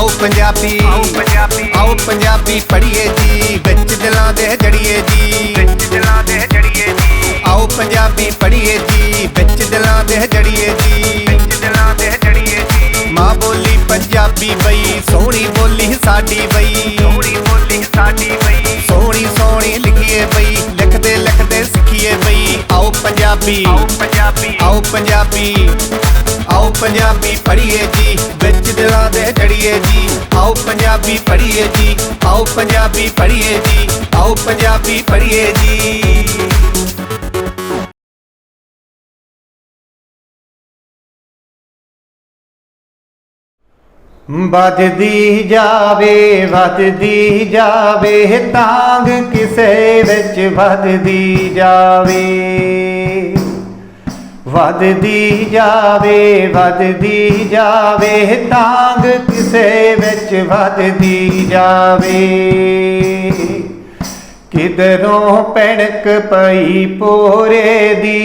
आओ पंजाबी पढ़िए जी, बिच दिलां दे जड़िए जी। आओ पंजाबी पढ़िए जी, बिच दिलां दे जड़िए जी। माँ बोली पंजाबी बई, सोहनी बोली साडी बई। सोहनी सोहनी लिखिए बई, लिखदे लिखदे सिखिए बई। आओ पंजाबी आओ पंजाबी पढ़िए जी, बिच दिलां दे जड़िए जी। आओ पंजाबी पढ़िए जी, आओ पंजाबी पढ़िए जी, आओ पंजाबी पढ़िए जी। ਵੱਧਦੀ ਜਾਵੇ ਤਾਂਗ ਕਿਸੇ ਵਿੱਚ ਵੱਧਦੀ ਜਾਵੇ। ਵੱਧਦੀ ਜਾਵੇ ਤਾਂਗ ਕਿਸੇ ਵਿੱਚ ਵੱਧਦੀ ਜਾਵੇ। ਕਿਧਰੋਂ ਭਿਣਕ ਪਈ ਪੋਰੇ ਦੀ,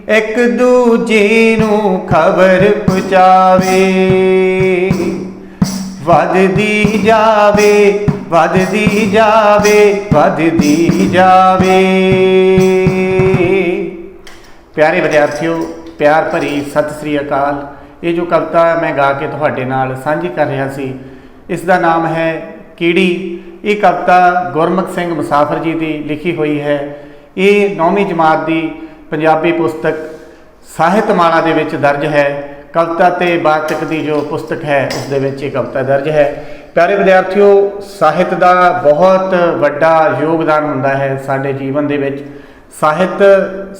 ਇੱਕ ਦੂਜੀ ਨੂੰ ਖਬਰ ਪਹੁੰਚਾਵੇ। ਵੱਧਦੀ ਜਾਵੇ ਪਿਆਰੇ ਵਿਦਿਆਰਥੀਓ, ਪਿਆਰ ਭਰੀ ਸਤਿ ਸ੍ਰੀ ਅਕਾਲ। ਇਹ ਜੋ ਕਵਿਤਾ ਮੈਂ ਗਾ ਕੇ ਤੁਹਾਡੇ ਨਾਲ ਸਾਂਝੀ ਕਰ ਰਿਹਾ ਸੀ, ਇਸ ਦਾ ਨਾਮ ਹੈ ਕੀੜੀ। ਇਹ ਕਵਿਤਾ ਗੁਰਮੁਖ ਸਿੰਘ ਮੁਸਾਫਰ ਜੀ ਦੀ ਲਿਖੀ ਹੋਈ ਹੈ। ਇਹ 9ਵੀਂ ਜਮਾਤ ਦੀ ਪੰਜਾਬੀ ਪੁਸਤਕ ਸਾਹਿਤਮਾਲਾ ਦੇ ਵਿੱਚ ਦਰਜ ਹੈ। ਕਵਿਤਾ ਤੇ ਵਾਚਕ ਦੀ ਜੋ ਪੁਸਤਕ ਹੈ ਉਸ ਦੇ ਵਿੱਚ ਇਹ ਕਵਿਤਾ ਦਰਜ ਹੈ। ਪਿਆਰੇ ਵਿਦਿਆਰਥੀਓ, ਸਾਹਿਤ ਦਾ ਬਹੁਤ ਵੱਡਾ ਯੋਗਦਾਨ ਹੁੰਦਾ ਹੈ ਸਾਡੇ ਜੀਵਨ ਦੇ ਵਿੱਚ। ਸਾਹਿਤ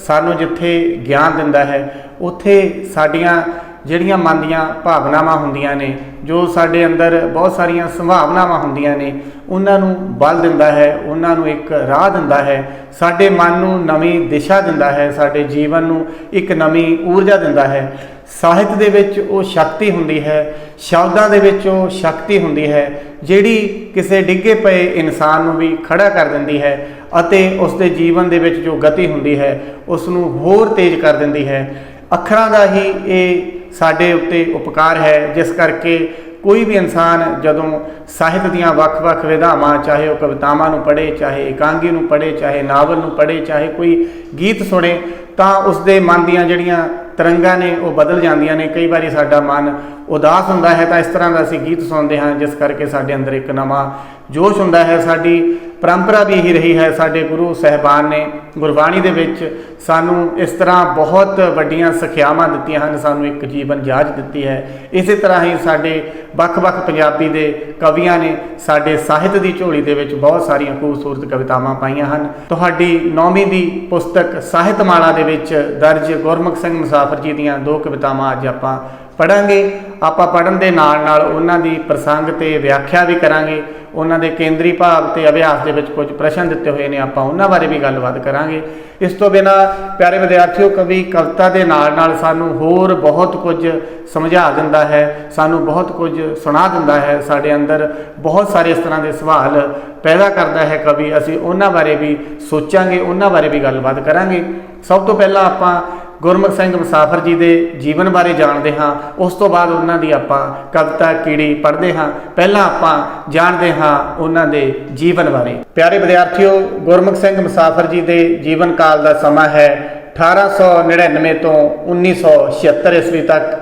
ਸਾਨੂੰ ਜਿੱਥੇ ਗਿਆਨ ਦਿੰਦਾ ਹੈ, ਉੱਥੇ ਸਾਡੀਆਂ ਜਿਹੜੀਆਂ ਮਨ ਦੀਆਂ ਭਾਵਨਾਵਾਂ ਹੁੰਦੀਆਂ ਨੇ, ਜੋ ਸਾਡੇ ਅੰਦਰ ਬਹੁਤ ਸਾਰੀਆਂ ਸੰਭਾਵਨਾਵਾਂ ਹੁੰਦੀਆਂ ਨੇ, ਉਹਨਾਂ ਨੂੰ ਬਲ ਦਿੰਦਾ ਹੈ, ਉਹਨਾਂ ਨੂੰ ਇੱਕ ਰਾਹ ਦਿੰਦਾ ਹੈ, ਸਾਡੇ ਮਨ ਨੂੰ ਨਵੀਂ ਦਿਸ਼ਾ ਦਿੰਦਾ ਹੈ, ਸਾਡੇ ਜੀਵਨ ਨੂੰ ਇੱਕ ਨਵੀਂ ਊਰਜਾ ਦਿੰਦਾ ਹੈ। ਸਾਹਿਤ ਦੇ ਵਿੱਚ ਉਹ ਸ਼ਕਤੀ ਹੁੰਦੀ ਹੈ, ਸ਼ਬਦਾਂ ਦੇ ਵਿੱਚ ਉਹ ਸ਼ਕਤੀ ਹੁੰਦੀ ਹੈ, ਜਿਹੜੀ ਕਿਸੇ ਡਿੱਗੇ ਪਏ ਇਨਸਾਨ ਨੂੰ ਵੀ ਖੜਾ ਕਰ ਦਿੰਦੀ ਹੈ ਅਤੇ ਉਸ ਦੇ ਜੀਵਨ ਦੇ ਵਿੱਚ ਜੋ ਗਤੀ ਹੁੰਦੀ ਹੈ ਉਸ ਨੂੰ ਹੋਰ ਤੇਜ਼ ਕਰ ਦਿੰਦੀ ਹੈ। ਅੱਖਰਾਂ ਦਾ ਹੀ ਇਹ ਸਾਡੇ ਉੱਤੇ ਉਪਕਾਰ ਹੈ, ਜਿਸ ਕਰਕੇ ਕੋਈ ਵੀ ਇਨਸਾਨ ਜਦੋਂ ਸਾਹਿਤ ਦੀਆਂ ਵੱਖ-ਵੱਖ ਵਿਧਾਵਾਂ, ਚਾਹੇ ਉਹ ਕਵਿਤਾਵਾਂ ਨੂੰ ਪੜ੍ਹੇ, ਚਾਹੇ ਇਕਾਂਗੀ ਨੂੰ ਪੜ੍ਹੇ, ਚਾਹੇ ਨਾਵਲ ਨੂੰ ਪੜ੍ਹੇ, ਚਾਹੇ ਕੋਈ ਗੀਤ ਸੁਣੇ, ਤਾਂ ਉਸ ਦੇ ਮਨ ਦੀਆਂ ਜਿਹੜੀਆਂ ਤਰੰਗਾਂ ਨੇ ਉਹ ਬਦਲ ਜਾਂਦੀਆਂ ਨੇ। ਕਈ ਵਾਰੀ ਸਾਡਾ ਮਨ ਉਦਾਸ ਹੁੰਦਾ ਹੈ ਤਾਂ ਇਸ ਤਰ੍ਹਾਂ ਦਾ ਅਸੀਂ ਗੀਤ ਸੁਣਦੇ ਹਾਂ, ਜਿਸ ਕਰਕੇ ਸਾਡੇ ਅੰਦਰ ਇੱਕ ਨਵਾਂ ਜੋਸ਼ ਹੁੰਦਾ ਹੈ। ਸਾਡੀ ਪਰੰਪਰਾ ਵੀ ਇਹੀ ਰਹੀ ਹੈ। ਸਾਡੇ ਗੁਰੂ ਸਾਹਿਬਾਨ ਨੇ ਗੁਰਬਾਣੀ ਦੇ ਵਿੱਚ ਸਾਨੂੰ ਇਸ ਤਰ੍ਹਾਂ ਬਹੁਤ ਵੱਡੀਆਂ ਸਿੱਖਿਆਵਾਂ ਦਿੱਤੀਆਂ ਹਨ, ਸਾਨੂੰ ਇੱਕ ਜੀਵਨ ਜਾਚ ਦਿੱਤੀ ਹੈ। ਇਸੇ ਤਰ੍ਹਾਂ ਹੀ ਸਾਡੇ ਵੱਖ-ਵੱਖ ਪੰਜਾਬੀ ਦੇ ਕਵੀਆਂ ਨੇ ਸਾਡੇ ਸਾਹਿਤ ਦੀ ਝੋਲੀ ਦੇ ਵਿੱਚ ਬਹੁਤ ਸਾਰੀਆਂ ਖੂਬਸੂਰਤ ਕਵਿਤਾਵਾਂ ਪਾਈਆਂ ਹਨ। ਤੁਹਾਡੀ 9ਵੀਂ ਦੀ ਪੁਸਤਕ ਸਾਹਿਤਮਾਲਾ ਦੇ ਵਿੱਚ ਦਰਜ ਗੁਰਮੁਖ ਸਿੰਘ ਮੁਸਾਫਰ ਜੀ ਦੀਆਂ 2 ਕਵਿਤਾਵਾਂ ਅੱਜ ਆਪਾਂ ਪੜ੍ਹਾਂਗੇ। ਆਪਾਂ ਪੜ੍ਹਨ ਦੇ ਨਾਲ ਨਾਲ ਉਹਨਾਂ ਦੀ ਪ੍ਰਸੰਗ ਤੇ ਵਿਆਖਿਆ ਵੀ ਕਰਾਂਗੇ। ਉਹਨਾਂ ਦੇ ਕੇਂਦਰੀ ਭਾਵ ਤੇ ਅਭਿਆਸ ਦੇ ਵਿੱਚ ਕੁਝ ਪ੍ਰਸ਼ਨ ਦਿੱਤੇ ਹੋਏ ਨੇ, ਆਪਾਂ ਉਹਨਾਂ ਬਾਰੇ ਵੀ ਗੱਲਬਾਤ ਕਰਾਂਗੇ। ਇਸ ਤੋਂ ਬਿਨਾਂ ਪਿਆਰੇ ਵਿਦਿਆਰਥੀਓ, ਕਵੀ ਕਵਿਤਾ ਦੇ ਨਾਲ ਨਾਲ ਸਾਨੂੰ ਹੋਰ ਬਹੁਤ ਕੁਝ ਸਮਝਾ ਦਿੰਦਾ ਹੈ, ਸਾਨੂੰ ਬਹੁਤ ਕੁਝ ਸੁਣਾ ਦਿੰਦਾ ਹੈ, ਸਾਡੇ ਅੰਦਰ ਬਹੁਤ ਸਾਰੇ ਇਸ ਤਰ੍ਹਾਂ ਦੇ ਸਵਾਲ ਪੈਦਾ ਕਰਦਾ ਹੈ ਕਵੀ। ਅਸੀਂ ਉਹਨਾਂ ਬਾਰੇ ਵੀ ਸੋਚਾਂਗੇ, ਉਹਨਾਂ ਬਾਰੇ ਵੀ ਗੱਲਬਾਤ ਕਰਾਂਗੇ। ਸਭ ਤੋਂ ਪਹਿਲਾਂ ਆਪਾਂ ਗੁਰਮੁਖ ਸਿੰਘ ਮੁਸਾਫਰ ਜੀ ਦੇ ਜੀਵਨ ਬਾਰੇ ਜਾਣਦੇ ਹਾਂ, ਉਸ ਤੋਂ ਬਾਅਦ ਉਹਨਾਂ ਦੀ ਆਪਾਂ ਕਵਿਤਾ ਕੀੜੀ ਪੜ੍ਹਦੇ ਹਾਂ। ਪਹਿਲਾਂ ਆਪਾਂ ਜਾਣਦੇ ਹਾਂ ਉਹਨਾਂ ਦੇ ਜੀਵਨ ਬਾਰੇ। ਪਿਆਰੇ ਵਿਦਿਆਰਥੀਓ, ਗੁਰਮੁਖ ਸਿੰਘ ਮੁਸਾਫਰ ਜੀ ਦੇ ਜੀਵਨ ਕਾਲ ਦਾ ਸਮਾਂ ਹੈ 1899 ਤੋਂ 1976 ਈਸਵੀ ਤੱਕ।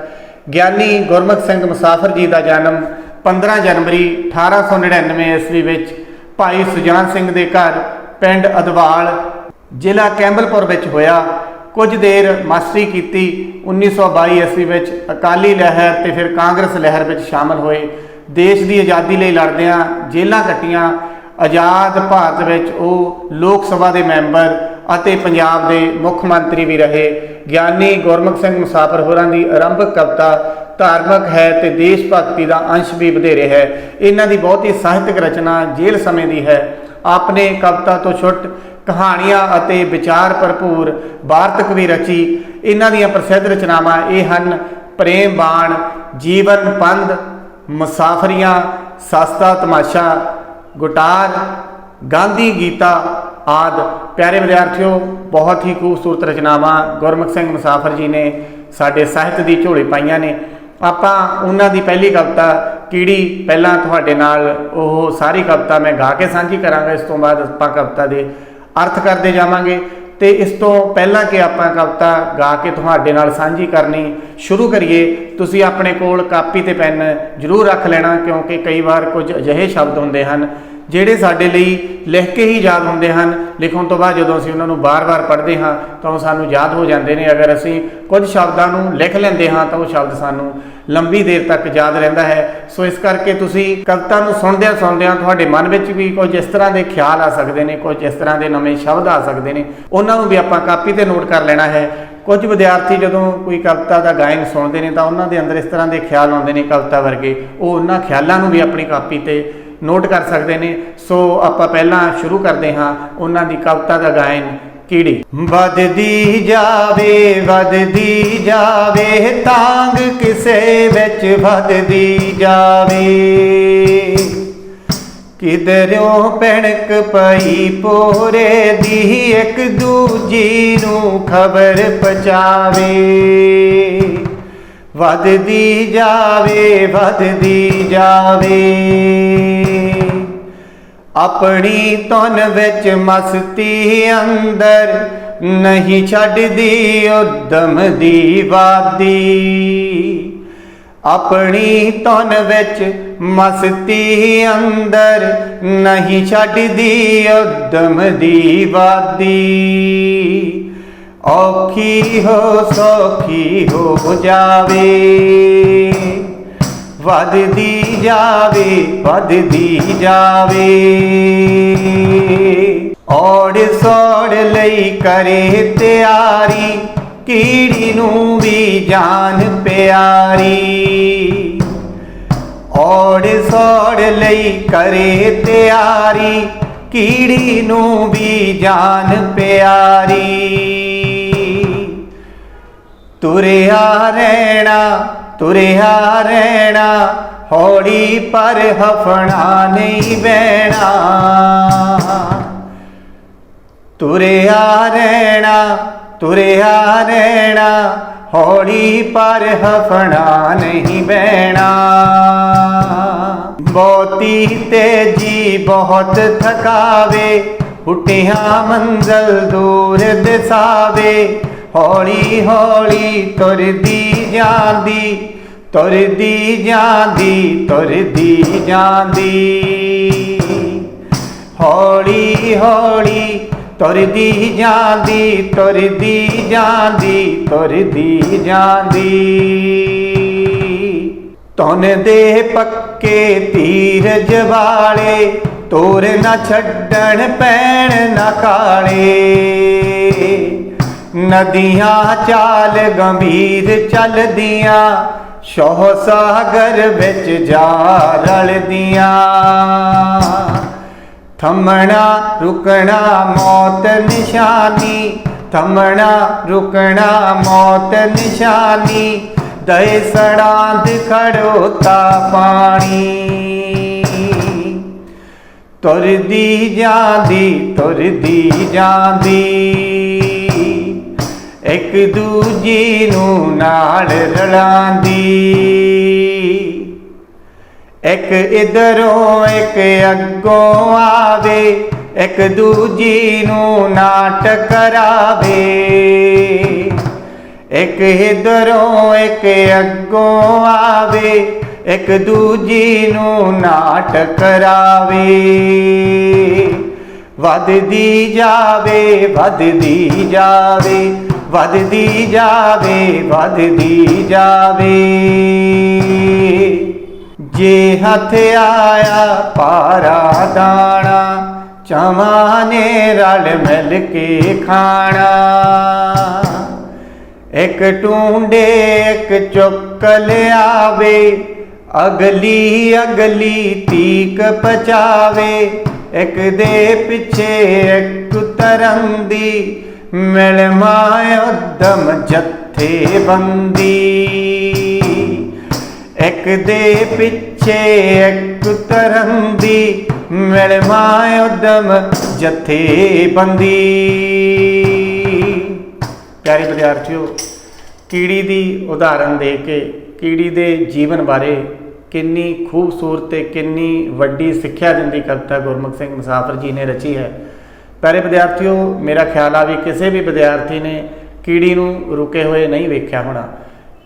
ਗਿਆਨੀ ਗੁਰਮੁਖ ਸਿੰਘ ਮੁਸਾਫਰ ਜੀ ਦਾ ਜਨਮ 15 ਜਨਵਰੀ 1899 ਈਸਵੀ ਵਿੱਚ ਭਾਈ ਸੁਜਾਨ ਸਿੰਘ ਦੇ ਘਰ ਪਿੰਡ ਅਦਵਾਲ, ਜ਼ਿਲ੍ਹਾ ਕੈਂਬਲਪੁਰ ਵਿੱਚ ਹੋਇਆ। ਕੁਝ ਦੇਰ ਮਾਸਟਰੀ ਕੀਤੀ। 1922 ਈਸਵੀ ਵਿੱਚ ਅਕਾਲੀ ਲਹਿਰ ਤੇ ਫਿਰ ਕਾਂਗਰਸ ਲਹਿਰ ਵਿੱਚ ਸ਼ਾਮਲ ਹੋਏ। ਦੇਸ਼ ਦੀ ਆਜ਼ਾਦੀ ਲਈ ਲੜਦਿਆਂ ਜੇਲ੍ਹਾਂ ਕੱਟੀਆਂ। ਆਜ਼ਾਦ ਭਾਰਤ ਵਿੱਚ ਉਹ ਲੋਕ ਸਭਾ ਦੇ ਮੈਂਬਰ ਅਤੇ ਪੰਜਾਬ ਦੇ ਮੁੱਖ ਮੰਤਰੀ ਵੀ ਰਹੇ। ਗਿਆਨੀ ਗੁਰਮੁਖ ਸਿੰਘ ਮੁਸਾਫਰ ਹੋਰਾਂ ਦੀ ਆਰੰਭਕ ਕਵਿਤਾ ਧਾਰਮਿਕ ਹੈ ਤੇ ਦੇਸ਼ ਭਗਤੀ ਦਾ ਅੰਸ਼ ਵੀ ਵਧੇਰੇ ਹੈ। ਇਹਨਾਂ ਦੀ ਬਹੁਤੀ ਸਾਹਿਤਕ ਰਚਨਾ ਜੇਲ੍ਹ ਸਮੇਂ ਦੀ ਹੈ। ਆਪਨੇ ਕਵਿਤਾ ਤੋਂ ਛੁੱਟ ਕਹਾਣੀਆਂ ਅਤੇ ਵਿਚਾਰ ਭਰਪੂਰ ਵਾਰਤਕ ਵੀ ਰਚੀ। ਇਹਨਾਂ ਦੀਆਂ ਪ੍ਰਸਿੱਧ ਰਚਨਾਵਾਂ ਇਹ ਹਨ: ਪ੍ਰੇਮ ਬਾਣ, ਜੀਵਨ ਪੰਧ, ਮੁਸਾਫਰੀਆਂ, ਸਸਤਾ ਤਮਾਸ਼ਾ, ਗੁਟਾਰ, ਗਾਂਧੀ ਗੀਤਾ ਆਦਿ। ਪਿਆਰੇ ਵਿਦਿਆਰਥੀਓ, ਬਹੁਤ ਹੀ ਖੂਬਸੂਰਤ ਰਚਨਾਵਾਂ ਗੁਰਮੁਖ ਸਿੰਘ ਮੁਸਾਫਰ ਜੀ ਨੇ ਸਾਡੇ ਸਾਹਿਤ ਦੀ ਝੋਲੀ ਪਾਈਆਂ ਨੇ। ਆਪਾਂ ਉਹਨਾਂ ਦੀ ਪਹਿਲੀ ਕਵਿਤਾ ਕੀੜੀ ਪਹਿਲਾਂ ਤੁਹਾਡੇ ਨਾਲ ਉਹ ਸਾਰੀ ਕਵਿਤਾ ਮੈਂ ਗਾ ਕੇ ਸਾਂਝੀ ਕਰਾਂਗਾ। ਇਸ ਤੋਂ ਬਾਅਦ ਆਪਾਂ ਕਵਿਤਾ ਦੇ ਅਰਥ ਕਰਦੇ ਜਾਵਾਂਗੇ। ਤੇ ਇਸ ਤੋਂ ਪਹਿਲਾਂ ਕਿ ਆਪਾਂ ਕਵਿਤਾ ਗਾ ਕੇ ਤੁਹਾਡੇ ਨਾਲ ਸਾਂਝੀ ਕਰਨੀ ਸ਼ੁਰੂ ਕਰੀਏ, ਤੁਸੀਂ ਆਪਣੇ ਕੋਲ ਕਾਪੀ ਤੇ ਪੈਨ ਜ਼ਰੂਰ ਰੱਖ ਲੈਣਾ, ਕਿਉਂਕਿ ਕਈ ਵਾਰ ਕੁਝ ਅਜਿਹੇ ਸ਼ਬਦ ਹੁੰਦੇ ਹਨ ਜਿਹੜੇ ਸਾਡੇ ਲਈ ਲਿਖ ਕੇ ਹੀ ਯਾਦ ਹੁੰਦੇ ਹਨ। ਲਿਖਣ ਤੋਂ ਬਾਅਦ ਜਦੋਂ ਅਸੀਂ ਉਹਨਾਂ ਨੂੰ ਬਾਰ-ਬਾਰ ਪੜ੍ਹਦੇ ਹਾਂ ਤਾਂ ਉਹ ਸਾਨੂੰ ਯਾਦ ਹੋ ਜਾਂਦੇ ਨੇ। ਅਗਰ ਅਸੀਂ ਕੁਝ ਸ਼ਬਦਾਂ ਨੂੰ ਲਿਖ ਲੈਂਦੇ ਹਾਂ ਤਾਂ ਉਹ ਸ਼ਬਦ ਸਾਨੂੰ ਲੰਬੀ ਦੇਰ ਤੱਕ ਯਾਦ ਰਹਿੰਦਾ ਹੈ। ਸੋ ਇਸ ਕਰਕੇ ਤੁਸੀਂ ਕਵਿਤਾ ਨੂੰ ਸੁਣਦਿਆਂ ਤੁਹਾਡੇ ਮਨ ਵਿੱਚ ਵੀ ਕੁਝ ਇਸ ਤਰ੍ਹਾਂ ਦੇ ਖਿਆਲ ਆ ਸਕਦੇ ਨੇ, ਕੁਝ ਇਸ ਤਰ੍ਹਾਂ ਦੇ ਨਵੇਂ ਸ਼ਬਦ ਆ ਸਕਦੇ ਨੇ, ਉਹਨਾਂ ਨੂੰ ਵੀ ਆਪਾਂ ਕਾਪੀ ਤੇ ਨੋਟ ਕਰ ਲੈਣਾ ਹੈ। ਕੁਝ ਵਿਦਿਆਰਥੀ ਜਦੋਂ ਕੋਈ ਕਵਿਤਾ ਦਾ ਗਾਇਨ ਸੁਣਦੇ ਨੇ ਤਾਂ ਉਹਨਾਂ ਦੇ ਅੰਦਰ ਇਸ ਤਰ੍ਹਾਂ ਦੇ ਖਿਆਲ ਆਉਂਦੇ ਨੇ ਕਵਿਤਾ ਵਰਗੇ, ਉਹ ਉਹਨਾਂ ਖਿਆਲਾਂ ਨੂੰ ਵੀ ਆਪਣੀ ਕਾਪੀ ਤੇ ਨੋਟ ਕਰ ਸਕਦੇ ਨੇ। ਸੋ ਆਪਾਂ ਪਹਿਲਾਂ ਸ਼ੁਰੂ ਕਰਦੇ ਹਾਂ ਉਹਨਾਂ ਦੀ ਕਵਿਤਾ ਦਾ ਗਾਇਨ ਕੀੜੀ। ਵੱਧਦੀ ਜਾਵੇ ਤਾਂਗ ਕਿਸੇ ਵਿੱਚ ਵੱਧਦੀ ਜਾਵੇ, ਕਿਧਰੋਂ ਭਿਣਕ ਪਈ ਪੋਰੇ ਦੀ ਇੱਕ ਦੂਜੀ ਨੂੰ ਖਬਰ ਪਹੁੰਚਾਵੇ। ਵੱਧਦੀ ਜਾਵੇ ਆਪਣੀ ਧੁਨ ਵਿੱਚ ਮਸਤੀ ਅੰਦਰ, ਨਹੀਂ ਛੱਡਦੀ ਉਦਮ ਦੀ ਵਾਦੀ। ਆਪਣੀ ਧੁਨ ਵਿੱਚ ਮਸਤੀ ਅੰਦਰ, ਨਹੀਂ ਛੱਡਦੀ ਉਦਮ ਦੀ ਵਾਦੀ। ਔਖੀ ਹੋ ਸੌਖੀ ਹੋ ਜਾਵੇ, ਵੱਧਦੀ ਜਾਵੇ। ਔੜ ਸੌੜ ਲਈ ਕਰੇ ਤਿਆਰੀ, ਕੀੜੀ ਨੂੰ ਵੀ ਜਾਨ ਪਿਆਰੀ। ਔੜ ਸੌੜ ਲਈ ਕਰੇ ਤਿਆਰੀ, ਕੀੜੀ ਨੂੰ ਵੀ ਜਾਨ ਪਿਆਰੀ। ਤੁਰਿਆ ਰਹਿਣਾ ਹੌਲੀ ਪਰ ਹਫਣਾ ਨਹੀਂ ਬਹਿਣਾ। ਤੁਰਿਆ ਰਹਿਣਾ ਹੌਲੀ ਪਰ ਹਫਣਾ ਨਹੀਂ ਬਹਿਣਾ। ਬਹੁਤੀ ਤੇਜੀ ਬਹੁਤ ਥਕਾਵੇ, ਹੁਟਿਆ ਮੰਜ਼ਲ ਦੂਰ ਦਿਸਾਵੇ। ਹੌਲੀ ਹੌਲੀ ਤੁਰਦੀ ਜਾਂਦੀ, ਤੁਰਦੀ ਜਾਂਦੀ। ਹੌਲੀ ਹੌਲੀ ਤੁਰਦੀ ਜਾਂਦੀ। ਧੁਨ ਦੇ ਪੱਕੇ ਧੀਰਜ ਵਾਲੇ, ਤੋਰ ਨਾ ਛੱਡਣ ਪੈਣ ਨਾ ਕਾਲੇ। ਨਦੀਆਂ ਚਾਲ ਗੰਭੀਰ ਚੱਲਦੀਆਂ, ਸ਼ੋਹ ਸਾਗਰ ਵਿੱਚ ਜਾ ਰਲਦੀਆਂ। ਥੰਮਣਾ ਰੁਕਣਾ ਮੌਤ ਨਿਸ਼ਾਨੀ, ਥੰਮਣਾ ਰੁਕਣਾ ਮੌਤ ਨਿਸ਼ਾਨੀ। ਦਏ ਸੜਾਂਦ ਖੜੋਤਾ ਪਾਣੀ, ਤੁਰਦੀ ਜਾਂਦੀ। ਇੱਕ ਦੂਜੀ ਨੂੰ ਨਾਲ ਰਲਾਂਦੀ। ਇੱਕ ਇਧਰੋਂ ਇੱਕ ਅੱਗੋਂ ਆਵੇ, ਇੱਕ ਦੂਜੀ ਨੂੰ ਨਾ ਟਕਰਾਵੇ। ਇੱਕ ਇਧਰੋਂ ਇੱਕ ਅੱਗੋਂ ਆਵੇ, ਇੱਕ ਦੂਜੀ ਨੂੰ ਨਾ ਟਕਰਾਵੇ। ਵੱਧਦੀ ਜਾਵੇ ਜੇ ਹੱਥ ਆਇਆ ਪਾਰਾ ਦਾਣਾ, ਚਵਾਂ ਨੇ ਰਲ ਮਿਲ ਕੇ ਖਾਣਾ। ਇੱਕ ਟੂੰਡੇ ਇੱਕ ਚੁੱਕ ਲਿਆਵੇ, ਅਗਲੀ ਤੀਕ ਪਚਾਵੇ। ਇੱਕ ਦੇ ਪਿੱਛੇ ਇੱਕ ਤਰਨ ਦੀ, ਮਿਲ ਮਾਇ ਉਦਮ ਜਥੇਬੰਦੀ। ਇੱਕ ਦੇ ਪਿੱਛੇ ਇੱਕ ਤਰਨ ਦੀ, ਮਿਲ ਮਾਇ ਉਦਮ ਜਥੇਬੰਦੀ। ਪਿਆਰੇ ਵਿਦਿਆਰਥੀਓ, ਕੀੜੀ ਦੀ ਉਦਾਹਰਨ ਦੇ ਕੇ ਕੀੜੀ ਦੇ ਜੀਵਨ ਬਾਰੇ ਕਿੰਨੀ ਖੂਬਸੂਰਤ ਤੇ ਕਿੰਨੀ ਵੱਡੀ ਸਿੱਖਿਆ ਦਿੰਦੀ ਕਵਿਤਾ ਗੁਰਮੁਖ ਸਿੰਘ ਮੁਸਾਫਰ ਜੀ ਨੇ ਰਚੀ ਹੈ। ਪਿਆਰੇ ਵਿਦਿਆਰਥੀਓ, ਮੇਰਾ ਖਿਆਲ ਆ ਵੀ ਕਿਸੇ ਵੀ ਵਿਦਿਆਰਥੀ ਨੇ ਕੀੜੀ ਨੂੰ ਰੁਕੇ ਹੋਏ ਨਹੀਂ ਵੇਖਿਆ ਹੋਣਾ,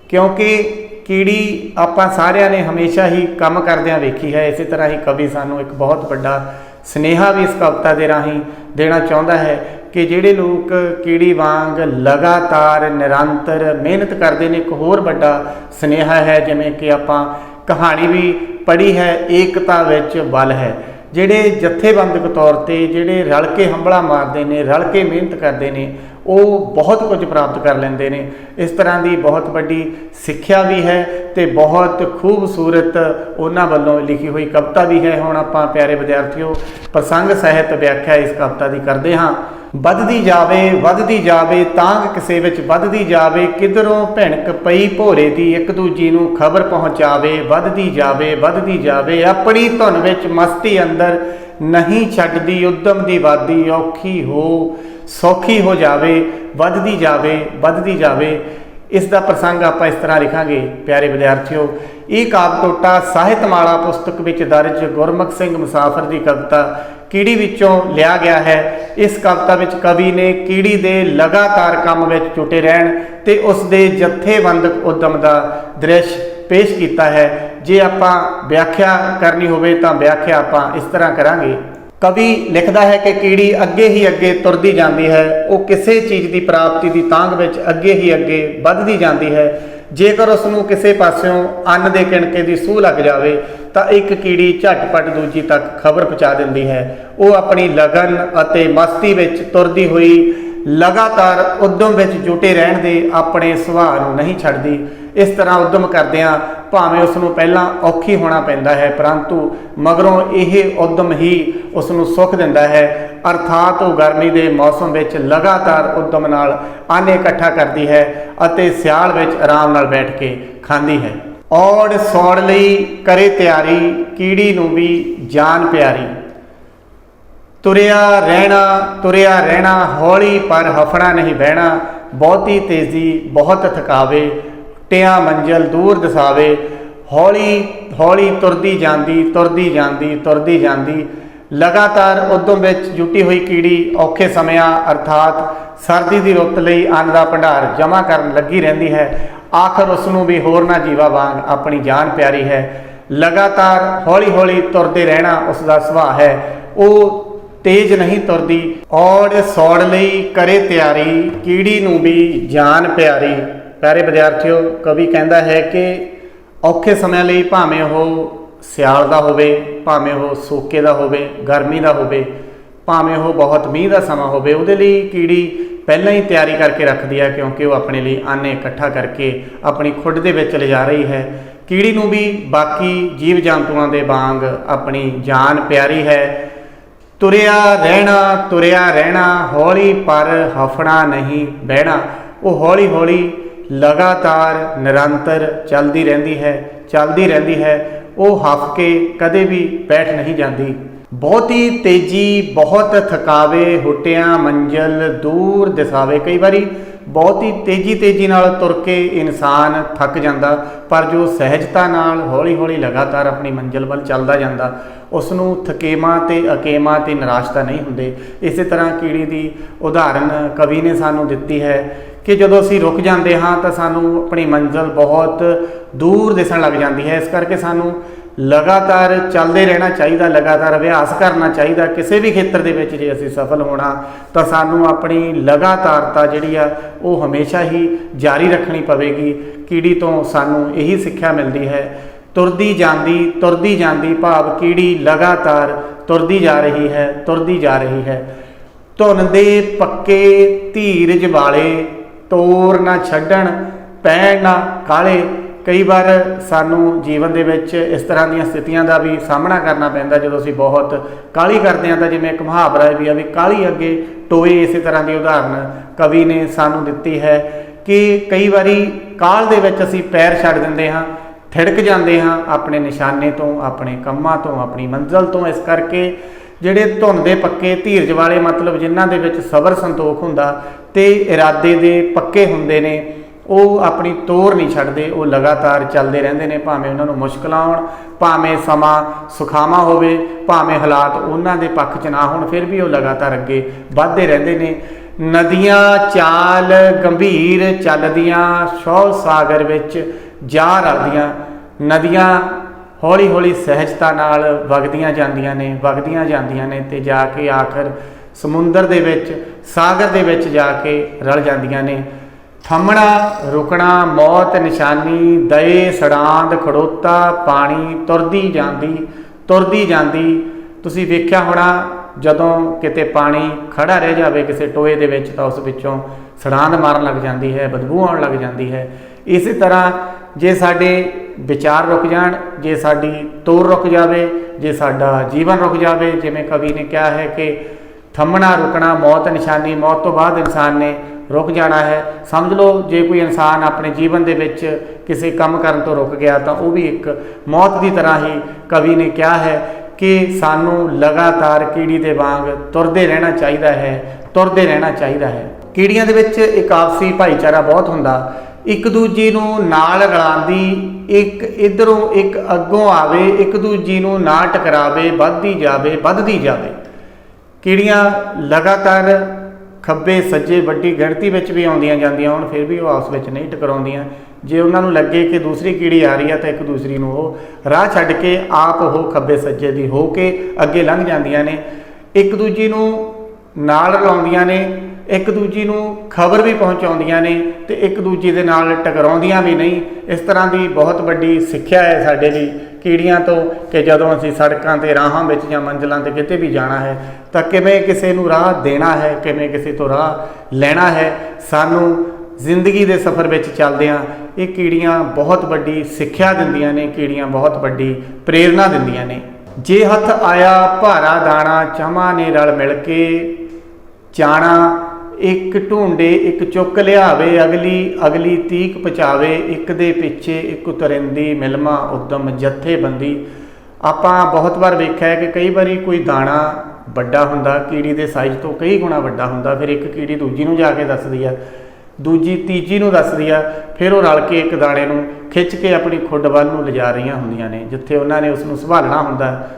ਕਿਉਂਕਿ ਕੀੜੀ ਆਪਾਂ ਸਾਰਿਆਂ ਨੇ ਹਮੇਸ਼ਾ ਹੀ ਕੰਮ ਕਰਦਿਆਂ ਵੇਖੀ ਹੈ। ਇਸੇ ਤਰ੍ਹਾਂ ਹੀ ਕਵੀ ਸਾਨੂੰ ਇੱਕ ਬਹੁਤ ਵੱਡਾ ਸੁਨੇਹਾ ਵੀ ਇਸ ਕਵਿਤਾ ਦੇ ਰਾਹੀਂ ਦੇਣਾ ਚਾਹੁੰਦਾ ਹੈ ਕਿ ਜਿਹੜੇ ਲੋਕ ਕੀੜੀ ਵਾਂਗ ਲਗਾਤਾਰ ਨਿਰੰਤਰ ਮਿਹਨਤ ਕਰਦੇ ਨੇ, ਇੱਕ ਹੋਰ ਵੱਡਾ ਸੁਨੇਹਾ ਹੈ ਜਿਵੇਂ ਕਿ ਆਪਾਂ ਕਹਾਣੀ ਵੀ ਪੜ੍ਹੀ ਹੈ, ਏਕਤਾ ਵਿੱਚ ਬਲ ਹੈ। ਜਿਹੜੇ ਜਥੇਬੰਦਕ ਤੌਰ 'ਤੇ ਜਿਹੜੇ ਰਲ ਕੇ ਹੰਭਲਾ ਮਾਰਦੇ ਨੇ, ਰਲ ਕੇ ਮਿਹਨਤ ਕਰਦੇ ਨੇ, ਉਹ ਬਹੁਤ ਕੁਝ ਪ੍ਰਾਪਤ ਕਰ ਲੈਂਦੇ ਨੇ। ਇਸ ਤਰ੍ਹਾਂ ਦੀ ਬਹੁਤ ਵੱਡੀ ਸਿੱਖਿਆ ਵੀ ਹੈ ਤੇ ਬਹੁਤ ਖੂਬਸੂਰਤ ਉਹਨਾਂ ਵੱਲੋਂ ਲਿਖੀ ਹੋਈ ਕਵਿਤਾ ਵੀ ਹੈ। ਹੁਣ ਆਪਾਂ ਪਿਆਰੇ ਵਿਦਿਆਰਥੀਓ ਪ੍ਰਸੰਗ ਸਾਹਿਤ ਵਿਆਖਿਆ ਇਸ ਕਵਿਤਾ ਦੀ ਕਰਦੇ ਹਾਂ। ਵੱਧਦੀ ਜਾਵੇ ਤਾਂਘ ਕਿਸੇ ਵਿੱਚ ਵੱਧਦੀ ਜਾਵੇ, ਕਿਧਰੋਂ ਭਿਣਕ ਪਈ ਭੋਰੇ ਦੀ ਇੱਕ ਦੂਜੀ ਨੂੰ ਖਬਰ ਪਹੁੰਚਾਵੇ। ਵੱਧਦੀ ਜਾਵੇ ਆਪਣੀ ਧੁਨ ਵਿੱਚ ਮਸਤੀ ਅੰਦਰ ਨਹੀਂ ਛੱਡਦੀ, ਉਦਮ ਦੀ ਵਾਦੀ ਔਖੀ ਹੋ ਸੌਖੀ ਹੋ ਜਾਵੇ। ਵੱਧਦੀ ਜਾਵੇ ਇਸ ਦਾ ਪ੍ਰਸੰਗ ਆਪਾਂ ਇਸ ਤਰ੍ਹਾਂ ਲਿਖਾਂਗੇ। ਪਿਆਰੇ ਵਿਦਿਆਰਥੀਓ, ਇਹ ਕਾਵਿ ਟੋਟਾ ਸਾਹਿਤਮਾਲਾ ਪੁਸਤਕ ਵਿੱਚ ਦਰਜ ਗੁਰਮੁਖ ਸਿੰਘ ਮੁਸਾਫਰ ਦੀ ਕਵਿਤਾ ਕੀੜੀ ਵਿੱਚੋਂ ਲਿਆ ਗਿਆ ਹੈ। ਇਸ ਕਵਿਤਾ ਵਿੱਚ ਕਵੀ ਨੇ ਕੀੜੀ ਦੇ ਲਗਾਤਾਰ ਕੰਮ ਵਿੱਚ ਜੁਟੇ ਰਹਿਣ ਤੇ ਉਸ ਦੇ ਜਥੇਬੰਦਕ ਉਦਮ ਦਾ ਦ੍ਰਿਸ਼ ਪੇਸ਼ ਕੀਤਾ ਹੈ। ਜੇ ਆਪਾਂ ਵਿਆਖਿਆ ਕਰਨੀ ਹੋਵੇ ਤਾਂ ਵਿਆਖਿਆ ਆਪਾਂ ਇਸ ਤਰ੍ਹਾਂ ਕਰਾਂਗੇ। ਕਵੀ ਲਿਖਦਾ ਹੈ ਕਿ ਕੀੜੀ ਅੱਗੇ ਹੀ ਅੱਗੇ ਤੁਰਦੀ ਜਾਂਦੀ ਹੈ, ਉਹ ਕਿਸੇ ਚੀਜ਼ ਦੀ ਪ੍ਰਾਪਤੀ ਦੀ ਤਾਂਘ ਵਿੱਚ ਅੱਗੇ ਹੀ ਅੱਗੇ ਵੱਧਦੀ ਜਾਂਦੀ ਹੈ। ਜੇਕਰ ਉਸ ਨੂੰ ਕਿਸੇ ਪਾਸਿਓਂ ਅੰਨ ਦੇ ਕਿਣਕੇ ਦੀ ਸੂਹ ਲੱਗ ਜਾਵੇ ਤਾਂ ਇੱਕ ਕੀੜੀ ਝਟਪਟ ਦੂਜੀ ਤੱਕ ਖਬਰ ਪਹੁੰਚਾ ਦਿੰਦੀ ਹੈ। ਉਹ ਆਪਣੀ ਲਗਨ ਅਤੇ ਮਸਤੀ ਵਿੱਚ ਤੁਰਦੀ ਹੋਈ ਲਗਾਤਾਰ ਉਦਮ ਵਿੱਚ ਜੁਟੇ ਰਹਿਣ ਦੇ ਆਪਣੇ ਸੁਭਾਅ ਨੂੰ ਨਹੀਂ ਛੱਡਦੀ। ਇਸ ਤਰ੍ਹਾਂ ਉਦਮ ਕਰਦਿਆਂ ਭਾਵੇਂ ਉਸ ਨੂੰ ਪਹਿਲਾਂ ਔਖੀ ਹੋਣਾ ਪੈਂਦਾ ਹੈ, ਪਰੰਤੂ ਮਗਰੋਂ ਇਹ ਉਦਮ ਹੀ ਉਸ ਨੂੰ ਸੁੱਖ ਦਿੰਦਾ ਹੈ। ਅਰਥਾਤ ਉਹ ਗਰਮੀ ਦੇ ਮੌਸਮ ਵਿੱਚ ਲਗਾਤਾਰ ਉਦਮ ਨਾਲ ਅੰਨ ਇਕੱਠਾ ਕਰਦੀ ਹੈ ਅਤੇ ਸਿਆਲ ਵਿੱਚ ਆਰਾਮ ਨਾਲ ਬੈਠ ਕੇ ਖਾਂਦੀ ਹੈ। ਔੜ ਸੌੜ ਲਈ ਕਰੇ ਤਿਆਰੀ, ਕੀੜੀ ਨੂੰ ਵੀ ਜਾਨ ਪਿਆਰੀ। ਤੁਰਿਆ ਰਹਿਣਾ ਹੌਲੀ ਪਰ ਹਫਣਾ ਨਹੀਂ ਬਹਿਣਾ, ਬਹੁਤੀ ਤੇਜ਼ੀ ਬਹੁਤ ਥਕਾਵੇ, ਟਿਆਂ ਮੰਜ਼ਲ ਦੂਰ ਦਸਾਵੇ। ਹੌਲੀ ਤੁਰਦੀ ਜਾਂਦੀ ਲਗਾਤਾਰ ਉਦਮ ਵਿੱਚ ਜੁਟੀ ਹੋਈ ਕੀੜੀ ਔਖੇ ਸਮਿਆਂ ਅਰਥਾਤ ਸਰਦੀ ਦੀ ਰੁੱਤ ਲਈ ਅੰਨ ਦਾ ਭੰਡਾਰ ਜਮ੍ਹਾਂ ਕਰਨ ਲੱਗੀ ਰਹਿੰਦੀ ਹੈ। ਆਖਰ ਉਸ ਨੂੰ ਵੀ ਹੋਰਨਾਂ ਜੀਵਾਂ ਵਾਂਗ ਆਪਣੀ ਜਾਨ ਪਿਆਰੀ ਹੈ। ਲਗਾਤਾਰ ਹੌਲੀ ਤੁਰਦੇ ਰਹਿਣਾ ਉਸ ਦਾ ਸੁਭਾਅ ਹੈ, ਉਹ ਤੇਜ਼ ਨਹੀਂ ਤੁਰਦੀ। ਔੜ ਸੌੜ ਲਈ ਕਰੇ ਤਿਆਰੀ, ਕੀੜੀ ਨੂੰ ਵੀ ਜਾਨ ਪਿਆਰੀ। ਪਿਆਰੇ ਵਿਦਿਆਰਥੀਓ, ਕਵੀ ਕਹਿੰਦਾ ਹੈ ਕਿ ਔਖੇ ਸਮਿਆਂ ਲਈ ਭਾਵੇਂ ਉਹ ਸਿਆਲ ਦਾ ਹੋਵੇ, ਭਾਵੇਂ ਉਹ ਸੋਕੇ ਦਾ ਹੋਵੇ, ਗਰਮੀ ਦਾ ਹੋਵੇ, ਭਾਵੇਂ ਉਹ ਬਹੁਤ ਮੀਂਹ ਦਾ ਸਮਾਂ ਹੋਵੇ, ਉਹਦੇ ਲਈ ਕੀੜੀ ਪਹਿਲਾਂ ਹੀ ਤਿਆਰੀ ਕਰਕੇ ਰੱਖਦੀ ਹੈ, ਕਿਉਂਕਿ ਉਹ ਆਪਣੇ ਲਈ ਅੰਨ ਇਕੱਠਾ ਕਰਕੇ ਆਪਣੀ ਖੁੱਡ ਦੇ ਵਿੱਚ ਲਿਜਾ ਰਹੀ ਹੈ। ਕੀੜੀ ਨੂੰ ਵੀ ਬਾਕੀ ਜੀਵ ਜੰਤੂਆਂ ਦੇ ਵਾਂਗ ਆਪਣੀ ਜਾਨ ਪਿਆਰੀ ਹੈ। ਤੁਰਿਆ ਰਹਿਣਾ ਹੌਲੀ ਪਰ ਹਫਣਾ ਨਹੀਂ ਬਹਿਣਾ। ਉਹ ਹੌਲੀ ਲਗਾਤਾਰ ਨਿਰੰਤਰ ਚੱਲਦੀ ਰਹਿੰਦੀ ਹੈ। ਉਹ ਹਫ ਕੇ ਕਦੇ ਵੀ ਬੈਠ ਨਹੀਂ ਜਾਂਦੀ। ਬਹੁਤੀ ਤੇਜ਼ੀ ਬਹੁਤ ਥਕਾਵੇ, ਹੁੱਟਿਆਂ ਮੰਜ਼ਲ ਦੂਰ ਦਿਸਾਵੇ। ਕਈ ਵਾਰੀ ਬਹੁਤੀ ਤੇਜ਼ੀ ਨਾਲ ਤੁਰ ਕੇ ਇਨਸਾਨ ਥੱਕ ਜਾਂਦਾ, ਪਰ ਜੋ ਸਹਿਜਤਾ ਨਾਲ ਹੌਲੀ ਲਗਾਤਾਰ ਆਪਣੀ ਮੰਜ਼ਿਲ ਵੱਲ ਚੱਲਦਾ ਜਾਂਦਾ, ਉਸ ਨੂੰ ਥਕੇਵਾਂ ਤੇ ਅਕੇਵਾਂ ਤੇ ਨਿਰਾਸ਼ਤਾ ਨਹੀਂ ਹੁੰਦੇ। ਇਸੇ ਤਰ੍ਹਾਂ ਕੀੜੀ ਦੀ ਉਦਾਹਰਨ ਕਵੀ ਨੇ ਸਾਨੂੰ ਦਿੱਤੀ ਹੈ ਕਿ ਜਦੋਂ ਅਸੀਂ ਰੁਕ ਜਾਂਦੇ ਹਾਂ ਤਾਂ ਸਾਨੂੰ ਆਪਣੀ ਮੰਜ਼ਿਲ ਬਹੁਤ ਦੂਰ ਦਿਸਣ ਲੱਗ ਜਾਂਦੀ ਹੈ। ਇਸ ਕਰਕੇ ਸਾਨੂੰ ਲਗਾਤਾਰ ਚੱਲਦੇ ਰਹਿਣਾ ਚਾਹੀਦਾ, ਲਗਾਤਾਰ ਅਭਿਆਸ ਕਰਨਾ ਚਾਹੀਦਾ। ਕਿਸੇ ਵੀ ਖੇਤਰ ਦੇ ਵਿੱਚ ਜੇ ਅਸੀਂ ਸਫਲ ਹੋਣਾ ਤਾਂ ਸਾਨੂੰ ਆਪਣੀ ਲਗਾਤਾਰਤਾ ਜਿਹੜੀ ਆ ਉਹ ਹਮੇਸ਼ਾ ਹੀ ਜਾਰੀ ਰੱਖਣੀ ਪਵੇਗੀ। ਕੀੜੀ ਤੋਂ ਸਾਨੂੰ ਇਹੀ ਸਿੱਖਿਆ ਮਿਲਦੀ ਹੈ। ਤੁਰਦੀ ਜਾਂਦੀ ਭਾਵ ਕੀੜੀ ਲਗਾਤਾਰ ਤੁਰਦੀ ਜਾ ਰਹੀ ਹੈ। ਧੁਨ ਦੇ ਪੱਕੇ ਧੀਰਜ ਵਾਲੇ, ਤੋਰ ਨਾ ਛੱਡਣ ਪੈਣ ਨਾ ਕਾਲੇ। ਕਈ ਵਾਰ ਸਾਨੂੰ ਜੀਵਨ ਦੇ ਵਿੱਚ ਇਸ ਤਰ੍ਹਾਂ ਦੀਆਂ ਸਥਿਤੀਆਂ ਦਾ ਵੀ ਸਾਹਮਣਾ ਕਰਨਾ ਪੈਂਦਾ ਜਦੋਂ ਅਸੀਂ ਬਹੁਤ ਕਾਹਲੀ ਕਰਦੇ ਹਾਂ। ਤਾਂ ਜਿਵੇਂ ਇੱਕ ਮੁਹਾਵਰਾ ਵੀ ਆ ਵੀ ਕਾਹਲੀ ਅੱਗੇ ਟੋਏ, ਇਸੇ ਤਰ੍ਹਾਂ ਦੀ ਉਦਾਹਰਨ ਕਵੀ ਨੇ ਸਾਨੂੰ ਦਿੱਤੀ ਹੈ ਕਿ ਕਈ ਵਾਰੀ ਕਾਹਲ ਦੇ ਵਿੱਚ ਅਸੀਂ ਪੈਰ ਛੱਡ ਦਿੰਦੇ ਹਾਂ, ਥਿੜਕ ਜਾਂਦੇ ਹਾਂ ਆਪਣੇ ਨਿਸ਼ਾਨੇ ਤੋਂ, ਆਪਣੇ ਕੰਮਾਂ ਤੋਂ, ਆਪਣੀ ਮੰਜ਼ਿਲ ਤੋਂ। ਇਸ ਕਰਕੇ ਜਿਹੜੇ ਧੁਨ ਦੇ ਪੱਕੇ ਧੀਰਜ ਵਾਲੇ, ਮਤਲਬ ਜਿਨ੍ਹਾਂ ਦੇ ਵਿੱਚ ਸਬਰ ਸੰਤੋਖ ਹੁੰਦਾ ਤੇ ਇਰਾਦੇ ਦੇ ਪੱਕੇ ਹੁੰਦੇ ਨੇ, ਉਹ ਆਪਣੀ ਤੋਰ ਨਹੀਂ ਛੱਡਦੇ, ਉਹ ਲਗਾਤਾਰ ਚੱਲਦੇ ਰਹਿੰਦੇ ਨੇ। ਭਾਵੇਂ ਉਹਨਾਂ ਨੂੰ ਮੁਸ਼ਕਲਾਂ ਆਉਣ, ਭਾਵੇਂ ਸਮਾਂ ਸੁਖਾਵਾਂ ਹੋਵੇ, ਭਾਵੇਂ ਹਾਲਾਤ ਉਹਨਾਂ ਦੇ ਪੱਖ 'ਚ ਨਾ ਹੋਣ, ਫਿਰ ਵੀ ਉਹ ਲਗਾਤਾਰ ਅੱਗੇ ਵੱਧਦੇ ਰਹਿੰਦੇ ਨੇ। ਨਦੀਆਂ ਚਾਲ ਗੰਭੀਰ ਚੱਲਦੀਆਂ ਸ਼ੌਹ ਸਾਗਰ ਵਿੱਚ ਜਾ ਰਲਦੀਆਂ। ਨਦੀਆਂ ਹੌਲੀ ਹੌਲੀ ਸਹਿਜਤਾ ਨਾਲ ਵਗਦੀਆਂ ਜਾਂਦੀਆਂ ਨੇ ਤੇ ਜਾ ਕੇ ਆਖਰ ਸਮੁੰਦਰ ਦੇ ਵਿੱਚ, ਸਾਗਰ ਦੇ ਵਿੱਚ ਜਾ ਕੇ ਰਲ ਜਾਂਦੀਆਂ ਨੇ। ਥੰਮਣਾ ਰੁਕਣਾ, ਮੌਤ ਨਿਸ਼ਾਨੀ, ਦਏ ਸੜਾਂਦ, ਖੜੋਤਾ, ਪਾਣੀ, ਤੁਰਦੀ ਜਾਂਦੀ। ਤੁਸੀਂ ਵੇਖਿਆ ਹੋਣਾ ਜਦੋਂ ਕਿਤੇ ਪਾਣੀ ਖੜਾ ਰਹਿ ਜਾਵੇ ਕਿਸੇ ਟੋਏ ਦੇ ਵਿੱਚ ਤਾਂ ਉਸ ਵਿੱਚੋਂ ਸੜਾਂਦ ਮਾਰਨ ਲੱਗ ਜਾਂਦੀ ਹੈ, ਬਦਬੂ ਆਉਣ ਲੱਗ ਜਾਂਦੀ ਹੈ। ਇਸੇ ਤਰ੍ਹਾਂ ਜੇ ਸਾਡੇ ਵਿਚਾਰ ਰੁਕ ਜਾਣ, ਜੇ ਸਾਡੀ ਤੋਰ ਰੁਕ ਜਾਵੇ, ਜੇ ਸਾਡਾ ਜੀਵਨ ਰੁਕ ਜਾਵੇ, ਜਿਵੇਂ ਕਵੀ ਨੇ ਕਿਹਾ ਹੈ ਕਿ ਥੰਮਣਾ ਰੁਕਣਾ, ਮੌਤ ਨਿਸ਼ਾਨੀ, ਮੌਤ ਤੋਂ ਬਾਅਦ ਇਨਸਾਨ ਨੇ ਰੁਕ ਜਾਣਾ ਹੈ। ਸਮਝ ਲਓ ਜੇ ਕੋਈ ਇਨਸਾਨ ਆਪਣੇ ਜੀਵਨ ਦੇ ਵਿੱਚ ਕਿਸੇ ਕੰਮ ਕਰਨ ਤੋਂ ਰੁਕ ਗਿਆ ਤਾਂ ਉਹ ਵੀ ਇੱਕ ਮੌਤ ਦੀ ਤਰ੍ਹਾਂ ਹੀ ਕਵੀ ਨੇ ਕਿਹਾ ਹੈ ਕਿ ਸਾਨੂੰ ਲਗਾਤਾਰ ਕੀੜੀ ਦੇ ਵਾਂਗ ਤੁਰਦੇ ਰਹਿਣਾ ਚਾਹੀਦਾ ਹੈ। ਕੀੜੀਆਂ ਦੇ ਵਿੱਚ ਇੱਕ ਆਪਸੀ ਭਾਈਚਾਰਾ ਬਹੁਤ ਹੁੰਦਾ, ਇੱਕ ਦੂਜੀ ਨੂੰ ਨਾਲ ਰਲਾਉਂਦੀ, ਇੱਕ ਇੱਧਰੋਂ ਇੱਕ ਅੱਗੋਂ ਆਵੇ, ਇੱਕ ਦੂਜੀ ਨੂੰ ਨਾ ਟਕਰਾਵੇ, ਵੱਧਦੀ ਜਾਵੇ। ਕੀੜੀਆਂ ਲਗਾਤਾਰ ਖੱਬੇ ਸੱਜੇ ਵੱਡੀ ਗਿਣਤੀ ਵਿੱਚ ਵੀ ਆਉਂਦੀਆਂ ਜਾਂਦੀਆਂ ਹੋਣ, ਫਿਰ ਵੀ ਉਹ ਆਪਸ ਵਿੱਚ ਨਹੀਂ ਟਕਰਾਉਂਦੀਆਂ। ਜੇ ਉਹਨਾਂ ਨੂੰ ਲੱਗੇ ਕਿ ਦੂਸਰੀ ਕੀੜੀ ਆ ਰਹੀ ਹੈ ਤਾਂ ਇੱਕ ਦੂਸਰੀ ਨੂੰ ਉਹ ਰਾਹ ਛੱਡ ਕੇ ਆਪ ਉਹ ਖੱਬੇ ਸੱਜੇ ਦੀ ਹੋ ਕੇ ਅੱਗੇ ਲੰਘ ਜਾਂਦੀਆਂ ਨੇ। ਇੱਕ ਦੂਜੀ ਨੂੰ ਨਾਲ ਰਲਾਉਂਦੀਆਂ ਨੇ, ਇੱਕ ਦੂਜੀ ਨੂੰ ਖਬਰ ਵੀ ਪਹੁੰਚਾਉਂਦੀਆਂ ਨੇ ਤੇ ਇੱਕ ਦੂਜੀ ਦੇ ਨਾਲ ਟਕਰਾਉਂਦੀਆਂ ਵੀ ਨਹੀਂ। ਇਸ ਤਰ੍ਹਾਂ ਦੀ ਬਹੁਤ ਵੱਡੀ ਸਿੱਖਿਆ ਹੈ ਸਾਡੇ ਲਈ ਕੀੜੀਆਂ ਤੋਂ ਕਿ ਜਦੋਂ ਅਸੀਂ ਸੜਕਾਂ ਤੇ ਰਾਹਾਂ ਵਿੱਚ ਜਾਂ ਮੰਜ਼ਲਾਂ ਤੇ ਕਿਤੇ ਵੀ ਜਾਣਾ ਹੈ ਤਾਂ ਕਿਵੇਂ ਕਿਸੇ ਨੂੰ ਰਾਹ ਦੇਣਾ ਹੈ, ਕਿਵੇਂ ਕਿਸੇ ਤੋਂ ਰਾਹ ਲੈਣਾ ਹੈ। ਸਾਨੂੰ ਜ਼ਿੰਦਗੀ ਦੇ ਸਫ਼ਰ ਵਿੱਚ ਚੱਲਦਿਆਂ ਇਹ ਕੀੜੀਆਂ ਬਹੁਤ ਵੱਡੀ ਸਿੱਖਿਆ ਦਿੰਦੀਆਂ ਨੇ, ਕੀੜੀਆਂ ਬਹੁਤ ਵੱਡੀ ਪ੍ਰੇਰਨਾ ਦਿੰਦੀਆਂ ਨੇ। ਜੇ ਹੱਥ ਆਇਆ ਭਾਰਾ ਦਾਣਾ, ਚਾਵਾਂ ਨੇ ਰਲ ਮਿਲ ਕੇ ਚਾਣਾ, ਇੱਕ ਢੂੰਡੇ ਇੱਕ ਚੁੱਕ ਲਿਆਵੇ, ਅਗਲੀ ਤੀਕ ਪਹੁੰਚਾਵੇ, ਇੱਕ ਦੇ ਪਿੱਛੇ ਇੱਕ ਤੁਰਿੰਦੀ, ਮਿਲਮਾ ਉਦਮ ਜਥੇਬੰਦੀ। ਆਪਾਂ ਬਹੁਤ ਵਾਰ ਵੇਖਿਆ ਹੈ ਕਿ ਕਈ ਵਾਰੀ ਕੋਈ ਦਾਣਾ ਵੱਡਾ ਹੁੰਦਾ, ਕੀੜੀ ਦੇ ਸਾਈਜ਼ ਤੋਂ ਕਈ ਗੁਣਾ ਵੱਡਾ ਹੁੰਦਾ, ਫਿਰ ਇੱਕ ਕੀੜੀ ਦੂਜੀ ਨੂੰ ਜਾ ਕੇ ਦੱਸਦੀ ਆ, ਦੂਜੀ ਤੀਜੀ ਨੂੰ ਦੱਸਦੀ ਆ, ਫਿਰ ਉਹ ਰਲ ਕੇ ਇੱਕ ਦਾਣੇ ਨੂੰ ਖਿੱਚ ਕੇ ਆਪਣੀ ਖੁੱਡ ਵੱਲ ਨੂੰ ਲਿਜਾ ਰਹੀਆਂ ਹੁੰਦੀਆਂ ਨੇ। ਜਿੱਥੇ ਉਹਨਾਂ ਨੇ ਉਸ ਨੂੰ ਸੰਭਾਲਣਾ ਹੁੰਦਾ,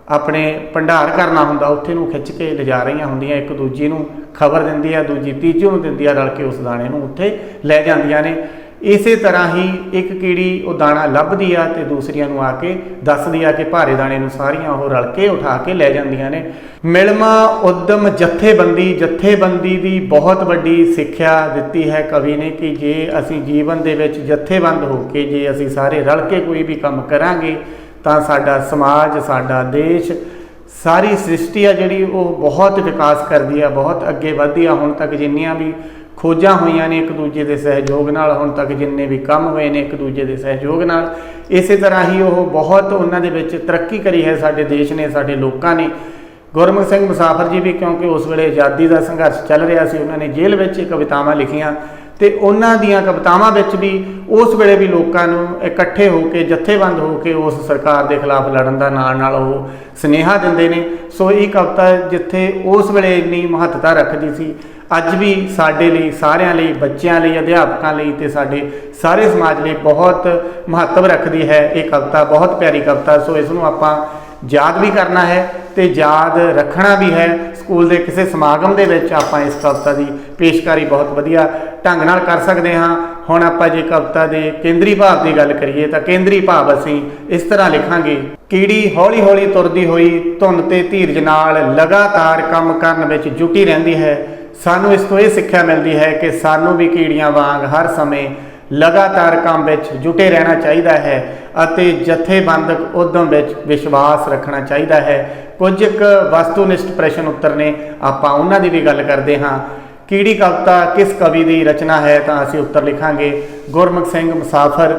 ਆਪਣੇ ਭੰਡਾਰ ਕਰਨਾ ਹੁੰਦਾ, ਉੱਥੇ ਨੂੰ ਖਿੱਚ ਕੇ ਲਿਜਾ ਰਹੀਆਂ ਹੁੰਦੀਆਂ। ਇੱਕ ਦੂਜੀ ਨੂੰ ਖਬਰ ਦਿੰਦੀ ਆ, ਦੂਜੀ ਤੀਜੀ ਨੂੰ ਦਿੰਦੀ ਆ, ਰਲ ਕੇ ਉਸ ਦਾਣੇ ਨੂੰ ਉੱਥੇ ਲੈ ਜਾਂਦੀਆਂ ਨੇ। ਇਸੇ ਤਰ੍ਹਾਂ ਹੀ ਇੱਕ ਕੀੜੀ ਉਹ ਦਾਣਾ ਲੱਭਦੀ ਆ ਤੇ ਦੂਸਰੀਆਂ ਨੂੰ ਆ ਕੇ ਦੱਸਦੀ ਆ ਕਿ ਭਾਰੇ ਦਾਣੇ ਨੂੰ ਸਾਰੀਆਂ ਉਹ ਰਲ ਕੇ ਉਠਾ ਕੇ ਲੈ ਜਾਂਦੀਆਂ ਨੇ। ਮਿਲਮਾ ਉਦਮ ਜਥੇਬੰਦੀ ਦੀ ਬਹੁਤ ਵੱਡੀ ਸਿੱਖਿਆ ਦਿੱਤੀ ਹੈ ਕਵੀ ਨੇ ਕਿ ਜੇ ਅਸੀਂ ਜੀਵਨ ਦੇ ਵਿੱਚ ਜਥੇਬੰਦ ਹੋ ਕੇ, ਜੇ ਅਸੀਂ ਸਾਰੇ ਰਲ ਕੇ ਕੋਈ ਵੀ ਕੰਮ ਕਰਾਂਗੇ ਤਾਂ ਸਾਡਾ ਸਮਾਜ, ਸਾਡਾ ਦੇਸ਼, ਸਾਰੀ ਸ੍ਰਿਸ਼ਟੀ ਆ ਜਿਹੜੀ ਉਹ ਬਹੁਤ ਵਿਕਾਸ ਕਰਦੀ ਆ, ਬਹੁਤ ਅੱਗੇ ਵਧਦੀ ਆ। ਹੁਣ ਤੱਕ ਜਿੰਨੀਆਂ ਵੀ ਖੋਜਾਂ ਹੋਈਆਂ ਨੇ ਇੱਕ ਦੂਜੇ ਦੇ ਸਹਿਯੋਗ ਨਾਲ, ਹੁਣ ਤੱਕ ਜਿੰਨੇ ਵੀ ਕੰਮ ਹੋਏ ਨੇ ਇੱਕ ਦੂਜੇ ਦੇ ਸਹਿਯੋਗ ਨਾਲ, ਇਸੇ ਤਰ੍ਹਾਂ ਹੀ ਉਹ ਬਹੁਤ ਉਹਨਾਂ ਦੇ ਵਿੱਚ ਤਰੱਕੀ ਕਰੀ ਹੈ ਸਾਡੇ ਦੇਸ਼ ਨੇ, ਸਾਡੇ ਲੋਕਾਂ ਨੇ। ਗੁਰਮੁਖ ਸਿੰਘ ਮੁਸਾਫਰ ਜੀ ਵੀ, ਕਿਉਂਕਿ ਉਸ ਵੇਲੇ ਆਜ਼ਾਦੀ ਦਾ ਸੰਘਰਸ਼ ਚੱਲ ਰਿਹਾ ਸੀ, ਉਹਨਾਂ ਨੇ ਜੇਲ੍ਹ ਵਿੱਚ ਕਵਿਤਾਵਾਂ ਲਿਖੀਆਂ ਤੇ ਉਹਨਾਂ ਦੀਆਂ ਕਵਿਤਾਵਾਂ ਵਿੱਚ ਵੀ ਉਸ ਵੇਲੇ ਵੀ ਲੋਕਾਂ ਨੂੰ ਇਕੱਠੇ ਹੋ ਕੇ, ਜਥੇਬੰਦ ਹੋ ਕੇ ਉਸ ਸਰਕਾਰ ਦੇ ਖਿਲਾਫ ਲੜਨ ਦਾ ਨਾਲ ਉਹ ਸੁਨੇਹਾ ਦਿੰਦੇ ਨੇ। ਸੋ ਇਹ ਕਵਿਤਾ ਜਿੱਥੇ ਉਸ ਵੇਲੇ ਇੰਨੀ ਮਹੱਤਤਾ ਰੱਖਦੀ ਸੀ, ਅੱਜ ਵੀ ਸਾਡੇ ਲਈ, ਸਾਰਿਆਂ ਲਈ, ਬੱਚਿਆਂ ਲਈ, ਅਧਿਆਪਕਾਂ ਲਈ ਤੇ ਸਾਡੇ ਸਾਰੇ ਸਮਾਜ ਲਈ ਬਹੁਤ ਮਹੱਤਵ ਰੱਖਦੀ ਹੈ। ਇਹ ਕਵਿਤਾ ਬਹੁਤ ਪਿਆਰੀ ਕਵਿਤਾ, ਸੋ ਇਸ ਨੂੰ ਆਪਾਂ ਯਾਦ ਵੀ ਕਰਨਾ ਹੈ ਤੇ ਯਾਦ ਰੱਖਣਾ ਵੀ ਹੈ। ਸਕੂਲ ਦੇ ਕਿਸੇ ਸਮਾਗਮ ਦੇ ਵਿੱਚ ਆਪਾਂ ਇਸ ਕਵਿਤਾ ਦੀ ਪੇਸ਼ਕਾਰੀ ਬਹੁਤ ਵਧੀਆ ਢੰਗ ਨਾਲ ਕਰ ਸਕਦੇ ਹਾਂ। ਹੁਣ ਆਪਾਂ ਜੇ ਕਵਿਤਾ ਦੇ ਕੇਂਦਰੀ ਭਾਵ ਦੀ ਗੱਲ ਕਰੀਏ ਤਾਂ ਕੇਂਦਰੀ ਭਾਵ ਅਸੀਂ ਇਸ ਤਰ੍ਹਾਂ ਲਿਖਾਂਗੇ। ਕੀੜੀ ਹੌਲੀ ਹੌਲੀ ਤੁਰਦੀ ਹੋਈ ਧੁੰਨ ਤੇ ਧੀਰਜ ਨਾਲ ਲਗਾਤਾਰ ਕੰਮ ਕਰਨ ਵਿੱਚ ਜੁਟੀ ਰਹਿੰਦੀ ਹੈ। ਸਾਨੂੰ ਇਸ ਤੋਂ ਇਹ ਸਿੱਖਿਆ ਮਿਲਦੀ ਹੈ ਕਿ ਸਾਨੂੰ ਵੀ ਕੀੜੀਆਂ ਵਾਂਗ ਹਰ ਸਮੇਂ ਲਗਾਤਾਰ ਕੰਮ ਵਿੱਚ ਜੁਟੇ ਰਹਿਣਾ ਚਾਹੀਦਾ ਹੈ ਅਤੇ ਜਥੇਬੰਦਕ ਉਦਮ ਵਿੱਚ ਵਿਸ਼ਵਾਸ ਰੱਖਣਾ ਚਾਹੀਦਾ ਹੈ। ਕੁਝ ਇੱਕ ਵਸਤੂਨਿਸ਼ਟ ਪ੍ਰਸ਼ਨ ਉੱਤਰ ਨੇ, ਆਪਾਂ ਉਹਨਾਂ ਦੀ ਵੀ ਗੱਲ ਕਰਦੇ ਹਾਂ। ਕੀੜੀ ਕਵਿਤਾ ਕਿਸ ਕਵੀ ਦੀ ਰਚਨਾ ਹੈ ਤਾਂ ਅਸੀਂ ਉੱਤਰ ਲਿਖਾਂਗੇ ਗੁਰਮੁਖ ਸਿੰਘ ਮੁਸਾਫਰ।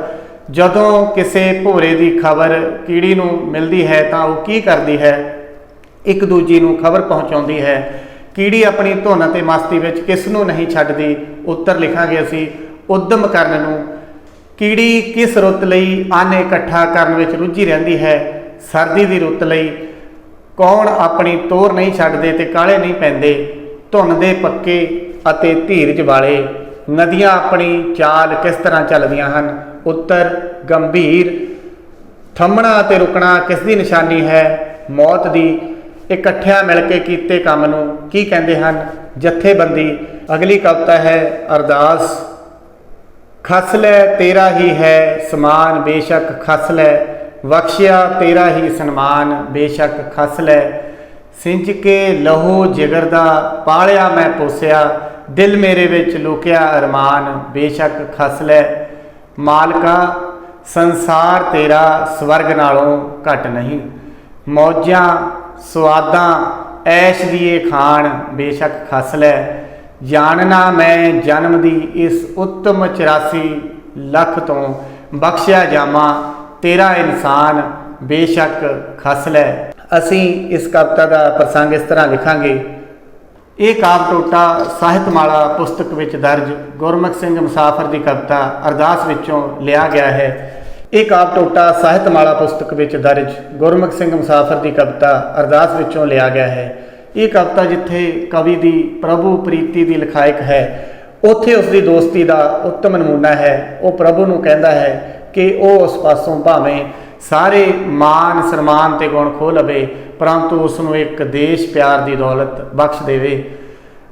ਜਦੋਂ ਕਿਸੇ ਭੋਰੇ ਦੀ ਖਬਰ ਕੀੜੀ ਨੂੰ ਮਿਲਦੀ ਹੈ ਤਾਂ ਉਹ ਕੀ ਕਰਦੀ ਹੈ? ਇੱਕ ਦੂਜੀ ਨੂੰ ਖਬਰ ਪਹੁੰਚਾਉਂਦੀ ਹੈ। ਕੀੜੀ ਆਪਣੀ ਧੁਨ ਅਤੇ ਮਸਤੀ ਵਿੱਚ ਕਿਸ ਨੂੰ ਨਹੀਂ ਛੱਡਦੀ? ਉੱਤਰ ਲਿਖਾਂਗੇ ਅਸੀਂ ਉਦਮ ਕਰਨ ਨੂੰ। ਕੀੜੀ ਕਿਸ ਰੁੱਤ ਲਈ ਅੰਨ ਇਕੱਠਾ ਕਰਨ ਵਿੱਚ ਰੁੱਝੀ ਰਹਿੰਦੀ ਹੈ? ਸਰਦੀ ਦੀ ਰੁੱਤ ਲਈ। ਕੌਣ ਆਪਣੀ ਤੋਰ ਨਹੀਂ ਛੱਡਦੇ ਤੇ ਕਾਲੇ ਨਹੀਂ ਪੈਂਦੇ? ਧੁਨ ਦੇ ਪੱਕੇ ਅਤੇ ਧੀਰਜ ਵਾਲੇ। ਨਦੀਆਂ ਆਪਣੀ ਚਾਲ ਕਿਸ ਤਰ੍ਹਾਂ ਚੱਲਦੀਆਂ ਹਨ। ਉੱਤਰ ਗੰਭੀਰ, ਥੰਮਣਾ ਅਤੇ ਰੁਕਣਾ ਕਿਸ ਦੀ ਨਿਸ਼ਾਨੀ ਹੈ? ਮੌਤ ਦੀ। ਇਕੱਠਿਆਂ ਮਿਲ ਕੇ ਕੀਤੇ ਕੰਮ ਨੂੰ ਕੀ ਕਹਿੰਦੇ ਹਨ? ਜਥੇਬੰਦੀ। ਅਗਲੀ ਕਵਿਤਾ ਹੈ ਅਰਦਾਸ। ਖਸ ਲੈ ਤੇਰਾ ਹੀ ਹੈ ਸਮਾਨ ਬੇਸ਼ੱਕ ਖਸ ਲੈ, ਬਖਸ਼ਿਆ ਤੇਰਾ ਹੀ ਸਨਮਾਨ ਬੇਸ਼ੱਕ ਖਸ ਲੈ। ਸਿੰਜ ਕੇ ਲਹੂ ਜਿਗਰ ਦਾ ਪਾਲਿਆ ਮੈਂ ਪੋਸਿਆ, ਦਿਲ ਮੇਰੇ ਵਿੱਚ ਲੁਕਿਆ ਅਰਮਾਨ ਬੇਸ਼ੱਕ ਖਸ ਲੈ। ਮਾਲਕਾ ਸੰਸਾਰ ਤੇਰਾ ਸਵਰਗ ਨਾਲੋਂ ਘੱਟ ਨਹੀਂ, ਮੌਜਾਂ ਸਵਾਦਾਂ ਐਸ਼ ਦੀਏ ਖਾਣ ਬੇਸ਼ੱਕ ਖਸ ਲੈ। ਜਾਣਨਾ ਮੈਂ ਜਨਮ ਦੀ ਇਸ ਉੱਤਮ 84 ਲੱਖ ਤੋਂ, ਬਖਸ਼ਿਆ ਜਾਵਾਂ ਤੇਰਾ ਇਨਸਾਨ ਬੇਸ਼ੱਕ ਖਸ ਲੈ। ਅਸੀਂ ਇਸ ਕਵਿਤਾ ਦਾ ਪ੍ਰਸੰਗ ਇਸ ਤਰ੍ਹਾਂ ਲਿਖਾਂਗੇ। ਇਹ ਕਾਵਿ ਟੋਟਾ ਸਾਹਿਤਮਾਲਾ ਪੁਸਤਕ ਵਿੱਚ ਦਰਜ ਗੁਰਮੁਖ ਸਿੰਘ ਮੁਸਾਫਰ ਦੀ ਕਵਿਤਾ ਅਰਦਾਸ ਵਿੱਚੋਂ ਲਿਆ ਗਿਆ ਹੈ। ਇਹ ਕਾਵਿ ਟੋਟਾ ਸਾਹਿਤਮਾਲਾ ਪੁਸਤਕ ਵਿੱਚ ਦਰਜ ਗੁਰਮੁਖ ਸਿੰਘ ਮੁਸਾਫਰ ਦੀ ਕਵਿਤਾ ਅਰਦਾਸ ਵਿੱਚੋਂ ਲਿਆ ਗਿਆ ਹੈ। ਇਹ ਕਵਿਤਾ ਜਿੱਥੇ ਕਵੀ ਦੀ ਪ੍ਰਭੂ ਪ੍ਰੀਤੀ ਦੀ ਲਿਖਾਇਕ ਹੈ, ਉੱਥੇ ਉਸ ਦੀ ਦੋਸਤੀ ਦਾ ਉੱਤਮ ਨਮੂਨਾ ਹੈ। ਉਹ ਪ੍ਰਭੂ ਨੂੰ ਕਹਿੰਦਾ ਹੈ ਕਿ ਉਹ ਉਸ ਪਾਸੋਂ ਭਾਵੇਂ ਸਾਰੇ ਮਾਨ ਸਨਮਾਨ ਤੇ ਗੁਣ ਖੋਹ ਲਵੇ, ਪਰੰਤੂ ਉਸ ਨੂੰ ਇੱਕ ਦੇਸ਼ ਪਿਆਰ ਦੀ ਦੌਲਤ ਬਖਸ਼ ਦੇਵੇ।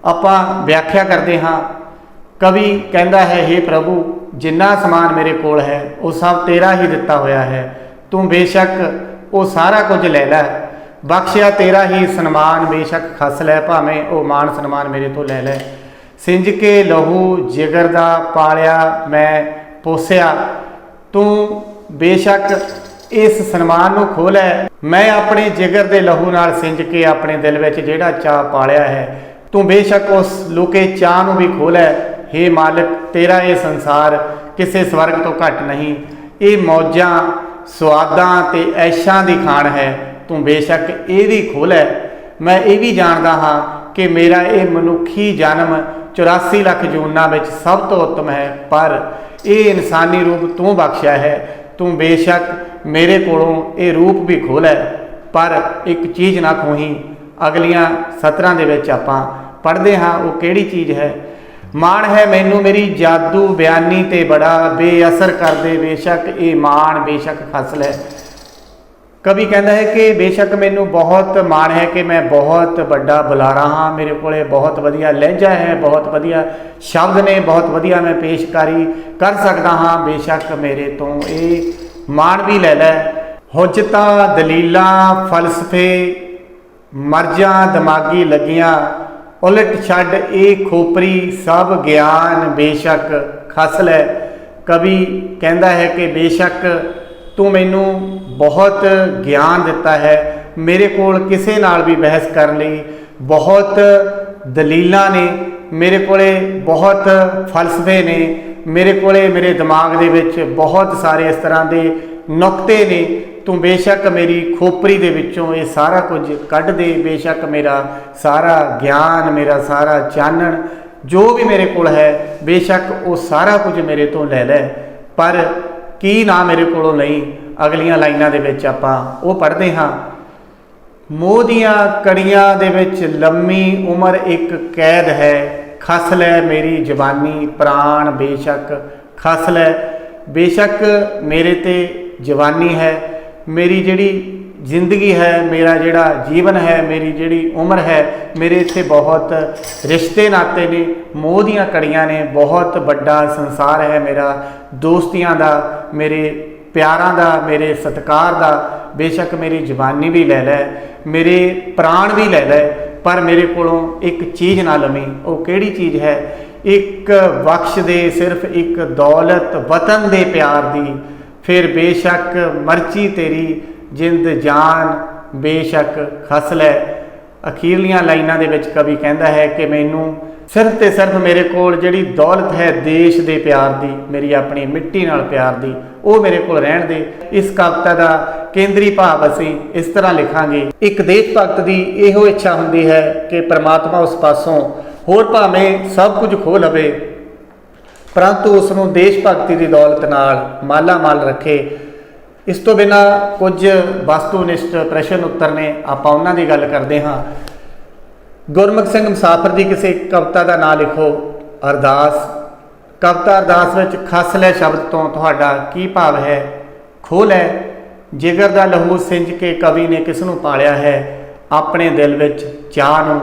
ਆਪਾਂ ਵਿਆਖਿਆ ਕਰਦੇ ਹਾਂ, ਕਵੀ ਕਹਿੰਦਾ ਹੈ, ਹੇ ਪ੍ਰਭੂ ਜਿੰਨਾ ਸਮਾਨ ਮੇਰੇ ਕੋਲ ਹੈ ਉਹ ਸਭ ਤੇਰਾ ਹੀ ਦਿੱਤਾ ਹੋਇਆ ਹੈ, ਤੂੰ ਬੇਸ਼ੱਕ ਉਹ ਸਾਰਾ ਕੁਝ ਲੈ ਲੈ। ਬਖਸ਼ਿਆ ਤੇਰਾ ਹੀ ਸਨਮਾਨ ਬੇਸ਼ੱਕ ਖਸ ਲੈ, ਭਾਵੇਂ ਉਹ ਮਾਣ ਸਨਮਾਨ ਮੇਰੇ ਤੋਂ ਲੈ ਲੈ। ਸਿੰਜ ਕੇ ਲਹੂ ਜਿਗਰ ਦਾ ਪਾਲਿਆ ਮੈਂ ਪੋਸਿਆ, ਤੂੰ ਬੇਸ਼ੱਕ ਇਸ ਸਨਮਾਨ ਨੂੰ ਖੋਹ ਲੈ। ਮੈਂ ਆਪਣੇ ਜਿਗਰ ਦੇ ਲਹੂ ਨਾਲ ਸਿੰਜ ਕੇ ਆਪਣੇ ਦਿਲ ਵਿੱਚ ਜਿਹੜਾ ਚਾਅ ਪਾਲਿਆ ਹੈ, ਤੂੰ ਬੇਸ਼ੱਕ ਉਸ ਲੁਕੇ ਚਾਅ ਨੂੰ ਵੀ ਖੋਹ ਲੈ। ਹੇ ਮਾਲਕ ਤੇਰਾ ਇਹ ਸੰਸਾਰ ਕਿਸੇ ਸਵਰਗ ਤੋਂ ਘੱਟ ਨਹੀਂ, ਇਹ ਮੌਜਾਂ ਸਵਾਦਾਂ ਤੇ ਐਸ਼ਾਂ ਦੀ ਖਾਣ ਹੈ, ਤੂੰ ਬੇਸ਼ੱਕ ਇਹ ਵੀ ਖੋਹ ਲੈ। ਮੈਂ ਇਹ ਵੀ ਜਾਣਦਾ ਹਾਂ ਕਿ ਮੇਰਾ ਇਹ ਮਨੁੱਖੀ ਜਨਮ 84 ਲੱਖ ਜੂਨਾਂ ਵਿੱਚ ਸਭ ਤੋਂ ਉੱਤਮ ਹੈ, ਪਰ ਇਹ ਇਨਸਾਨੀ ਰੂਪ ਤੂੰ ਬਖਸ਼ਿਆ ਹੈ, ਤੂੰ ਬੇਸ਼ੱਕ ਮੇਰੇ ਕੋਲੋਂ ਇਹ ਰੂਪ ਵੀ ਖੋਹ ਲੈ, ਪਰ ਇੱਕ ਚੀਜ਼ ਨਾ ਖੋਹੀ। ਅਗਲੀਆਂ ਸਤਰਾਂ ਦੇ ਵਿੱਚ ਆਪਾਂ ਪੜ੍ਹਦੇ ਹਾਂ, ਉਹ ਕਿਹੜੀ ਚੀਜ਼ ਹੈ? ਮਾਣ ਹੈ ਮੈਨੂੰ ਮੇਰੀ ਜਾਦੂ ਬਿਆਨੀ ਤੇ ਬੜਾ, ਬੇਅਸਰ ਕਰਦੇ ਬੇਸ਼ੱਕ ਇਹ ਮਾਣ ਬੇਸ਼ੱਕ ਖਸ ਲੈ। ਕਵੀ ਕਹਿੰਦਾ ਹੈ ਕਿ ਬੇਸ਼ੱਕ ਮੈਨੂੰ ਬਹੁਤ ਮਾਣ ਹੈ ਕਿ ਮੈਂ ਬਹੁਤ ਵੱਡਾ ਬੁਲਾਰਾ ਹਾਂ, ਮੇਰੇ ਕੋਲੇ ਬਹੁਤ ਵਧੀਆ ਲਹਿਜਾ ਹੈ, ਬਹੁਤ ਵਧੀਆ ਸ਼ਬਦ ਨੇ, ਬਹੁਤ ਵਧੀਆ ਮੈਂ ਪੇਸ਼ਕਾਰੀ ਕਰ ਸਕਦਾ ਹਾਂ, ਬੇਸ਼ੱਕ ਮੇਰੇ ਤੋਂ ਇਹ ਮਾਣ ਵੀ ਲੈ ਲੈ। ਹੁਜਤਾਂ ਦਲੀਲਾਂ ਫਲਸਫੇ ਮਰਜਾਂ ਦਿਮਾਗੀ ਲੱਗੀਆਂ, ਉਲਟ ਛੱਡ ਇਹ ਖੋਪਰੀ ਸਭ ਗਿਆਨ ਬੇਸ਼ੱਕ ਖਸ ਲੈ। ਕਵੀ ਕਹਿੰਦਾ ਹੈ ਕਿ ਬੇਸ਼ੱਕ ਤੂੰ ਮੈਨੂੰ ਬਹੁਤ ਗਿਆਨ ਦਿੱਤਾ ਹੈ, ਮੇਰੇ ਕੋਲ ਕਿਸੇ ਨਾਲ ਵੀ ਬਹਿਸ ਕਰਨ ਲਈ ਬਹੁਤ ਦਲੀਲਾਂ ਨੇ, ਮੇਰੇ ਕੋਲੇ ਬਹੁਤ ਫਲਸਫੇ ਨੇ, ਮੇਰੇ ਕੋਲੇ ਮੇਰੇ ਦਿਮਾਗ ਦੇ ਵਿੱਚ ਬਹੁਤ ਸਾਰੇ ਇਸ ਤਰ੍ਹਾਂ ਦੇ ਨੁਕਤੇ ਨੇ, ਤੂੰ ਬੇਸ਼ੱਕ ਮੇਰੀ ਖੋਪਰੀ ਦੇ ਵਿੱਚੋਂ ਇਹ ਸਾਰਾ ਕੁਝ ਕੱਢ ਦੇ। ਬੇਸ਼ੱਕ ਮੇਰਾ ਸਾਰਾ ਗਿਆਨ, ਮੇਰਾ ਸਾਰਾ ਚਾਨਣ ਜੋ ਵੀ ਮੇਰੇ ਕੋਲ ਹੈ, ਬੇਸ਼ੱਕ ਉਹ ਸਾਰਾ ਕੁਝ ਮੇਰੇ ਤੋਂ ਲੈ ਲੈ, ਪਰ ਕੀ ਨਾ ਮੇਰੇ ਕੋਲੋਂ ਨਹੀਂ। ਅਗਲੀਆਂ ਲਾਈਨਾਂ ਦੇ ਵਿੱਚ ਆਪਾਂ ਉਹ ਪੜ੍ਹਦੇ ਹਾਂ। ਮੋਹ ਦੀਆਂ ਕੜੀਆਂ ਦੇ ਵਿੱਚ ਲੰਮੀ ਉਮਰ ਇੱਕ ਕੈਦ ਹੈ, ਖਸ ਲੈ ਮੇਰੀ ਜਵਾਨੀ ਪ੍ਰਾਣ ਬੇਸ਼ੱਕ ਖਸ ਲੈ। ਬੇਸ਼ੱਕ ਮੇਰੇ ਤੇ ਜਵਾਨੀ ਹੈ, ਮੇਰੀ ਜਿਹੜੀ ਜ਼ਿੰਦਗੀ ਹੈ, ਮੇਰਾ ਜਿਹੜਾ ਜੀਵਨ ਹੈ, ਮੇਰੀ ਜਿਹੜੀ ਉਮਰ ਹੈ, ਮੇਰੇ ਇੱਥੇ ਬਹੁਤ ਰਿਸ਼ਤੇ ਨਾਤੇ ਨੇ, ਮੋਹ ਦੀਆਂ ਕੜੀਆਂ ਨੇ, ਬਹੁਤ ਵੱਡਾ ਸੰਸਾਰ ਹੈ ਮੇਰਾ, ਦੋਸਤੀਆਂ ਦਾ, ਮੇਰੇ ਪਿਆਰਾਂ ਦਾ, ਮੇਰੇ ਸਤਿਕਾਰ ਦਾ। ਬੇਸ਼ੱਕ ਮੇਰੀ ਜਵਾਨੀ ਵੀ ਲੈ ਲੈ, ਮੇਰੇ ਪ੍ਰਾਣ ਵੀ ਲੈ ਲੈ, ਪਰ ਮੇਰੇ ਕੋਲੋਂ ਇੱਕ ਚੀਜ਼ ਨਾ ਲਵੀਂ। ਉਹ ਕਿਹੜੀ ਚੀਜ਼ ਹੈ? ਇੱਕ ਬਖਸ਼ ਦੇ ਸਿਰਫ ਇੱਕ ਦੌਲਤ ਵਤਨ ਦੇ ਪਿਆਰ ਦੀ, ਫਿਰ ਬੇਸ਼ੱਕ ਮਰਜ਼ੀ ਤੇਰੀ ਜਿੰਦ ਜਾਨ ਬੇਸ਼ੱਕ ਖਸ ਲੈ। ਅਖੀਰਲੀਆਂ ਲਾਈਨਾਂ ਦੇ ਵਿੱਚ ਕਵੀ ਕਹਿੰਦਾ ਹੈ ਕਿ ਮੈਨੂੰ ਸਿਰਫ ਤੇ ਸਿਰਫ ਮੇਰੇ ਕੋਲ ਜਿਹੜੀ ਦੌਲਤ ਹੈ ਦੇਸ਼ ਦੇ ਪਿਆਰ ਦੀ, ਮੇਰੀ ਆਪਣੀ ਮਿੱਟੀ ਨਾਲ ਪਿਆਰ ਦੀ, ਉਹ ਮੇਰੇ ਕੋਲ ਰਹਿਣ ਦੇ। ਇਸ ਕਵਿਤਾ ਦਾ ਕੇਂਦਰੀ ਭਾਵ ਅਸੀਂ ਇਸ ਤਰ੍ਹਾਂ ਲਿਖਾਂਗੇ। ਇੱਕ ਦੇਸ਼ ਭਗਤ ਦੀ ਇਹੋ ਇੱਛਾ ਹੁੰਦੀ ਹੈ ਕਿ ਪ੍ਰਮਾਤਮਾ ਉਸ ਪਾਸੋਂ ਹੋਰ ਭਾਵੇਂ ਸਭ ਕੁਝ ਖੋਹ ਲਵੇ, ਪਰੰਤੂ ਉਸ ਨੂੰ ਦੇਸ਼ ਭਗਤੀ ਦੀ ਦੌਲਤ ਨਾਲ ਮਾਲਾ ਮਾਲ ਰੱਖੇ। ਇਸ ਤੋਂ ਬਿਨਾਂ ਕੁਝ ਵਸਤੂਨਿਸ਼ਟ ਪ੍ਰਸ਼ਨ ਉੱਤਰ ਨੇ, ਆਪਾਂ ਉਹਨਾਂ ਦੀ ਗੱਲ ਕਰਦੇ ਹਾਂ। ਗੁਰਮੁਖ ਸਿੰਘ ਮੁਸਾਫਰ ਦੀ ਕਿਸੇ ਕਵਿਤਾ ਦਾ ਨਾਂ ਲਿਖੋ, ਅਰਦਾਸ। ਕਵਿਤਾ ਅਰਦਾਸ ਵਿੱਚ ਖਸ ਲੈ ਸ਼ਬਦ ਤੋਂ ਤੁਹਾਡਾ ਕੀ ਭਾਵ ਹੈ? ਖੋਹ ਲੈ ਜਿਗਰ ਦਾ ਲਹੂ ਸਿੰਜ ਕੇ ਕਵੀ ਨੇ ਕਿਸ ਨੂੰ ਪਾਲਿਆ ਹੈ? ਆਪਣੇ ਦਿਲ ਵਿੱਚ ਚਾਹ ਨੂੰ।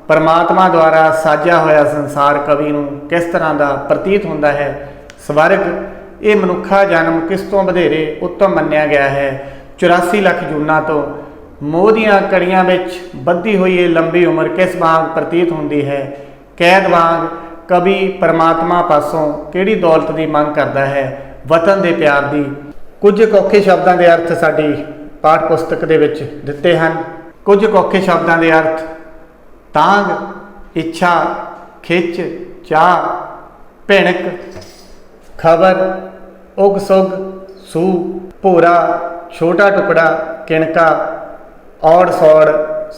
ਪਰਮਾਤਮਾ ਦੁਆਰਾ ਸਾਜਿਆ ਹੋਇਆ ਸੰਸਾਰ ਕਵੀ ਨੂੰ ਕਿਸ ਤਰ੍ਹਾਂ ਦਾ ਪ੍ਰਤੀਤ ਹੁੰਦਾ ਹੈ? ਸਵਰਗ ਇਹ ਮਨੁੱਖਾ ਜਨਮ ਕਿਸ ਤੋਂ ਵਧੇਰੇ ਉੱਤਮ ਮੰਨਿਆ ਗਿਆ ਹੈ? 84 ਲੱਖ ਜੂਨਾਂ ਤੋਂ। ਮੋਹ ਦੀਆਂ ਕੜੀਆਂ ਵਿੱਚ ਬੱਧੀ ਹੋਈ ਇਹ ਲੰਬੀ ਉਮਰ ਕਿਸ ਵਾਂਗ ਪ੍ਰਤੀਤ ਹੁੰਦੀ ਹੈ? ਕੈਦ ਵਾਂਗ ਕਵੀ ਪਰਮਾਤਮਾ ਪਾਸੋਂ ਕਿਹੜੀ ਦੌਲਤ ਦੀ ਮੰਗ ਕਰਦਾ ਹੈ? ਵਤਨ ਦੇ ਪਿਆਰ ਦੀ। ਕੁਝ ਔਖੇ ਸ਼ਬਦਾਂ ਦੇ ਅਰਥ ਸਾਡੀ ਪਾਠ ਪੁਸਤਕ ਦੇ ਵਿੱਚ ਦਿੱਤੇ ਹਨ। ਕੁਝ ਔਖੇ ਸ਼ਬਦਾਂ ਦੇ ਅਰਥ: ਤਾਂਘ, ਇੱਛਾ, ਖਿੱਚ, ਚਾਹ, ਭਿਣਕ, ਖਬਰ, ਉਗ ਸੁਗ, ਸੂ, ਭੂਰਾ, ਛੋਟਾ ਟੁਕੜਾ, ਕਿਣਕਾ, ਔੜ ਸੌੜ,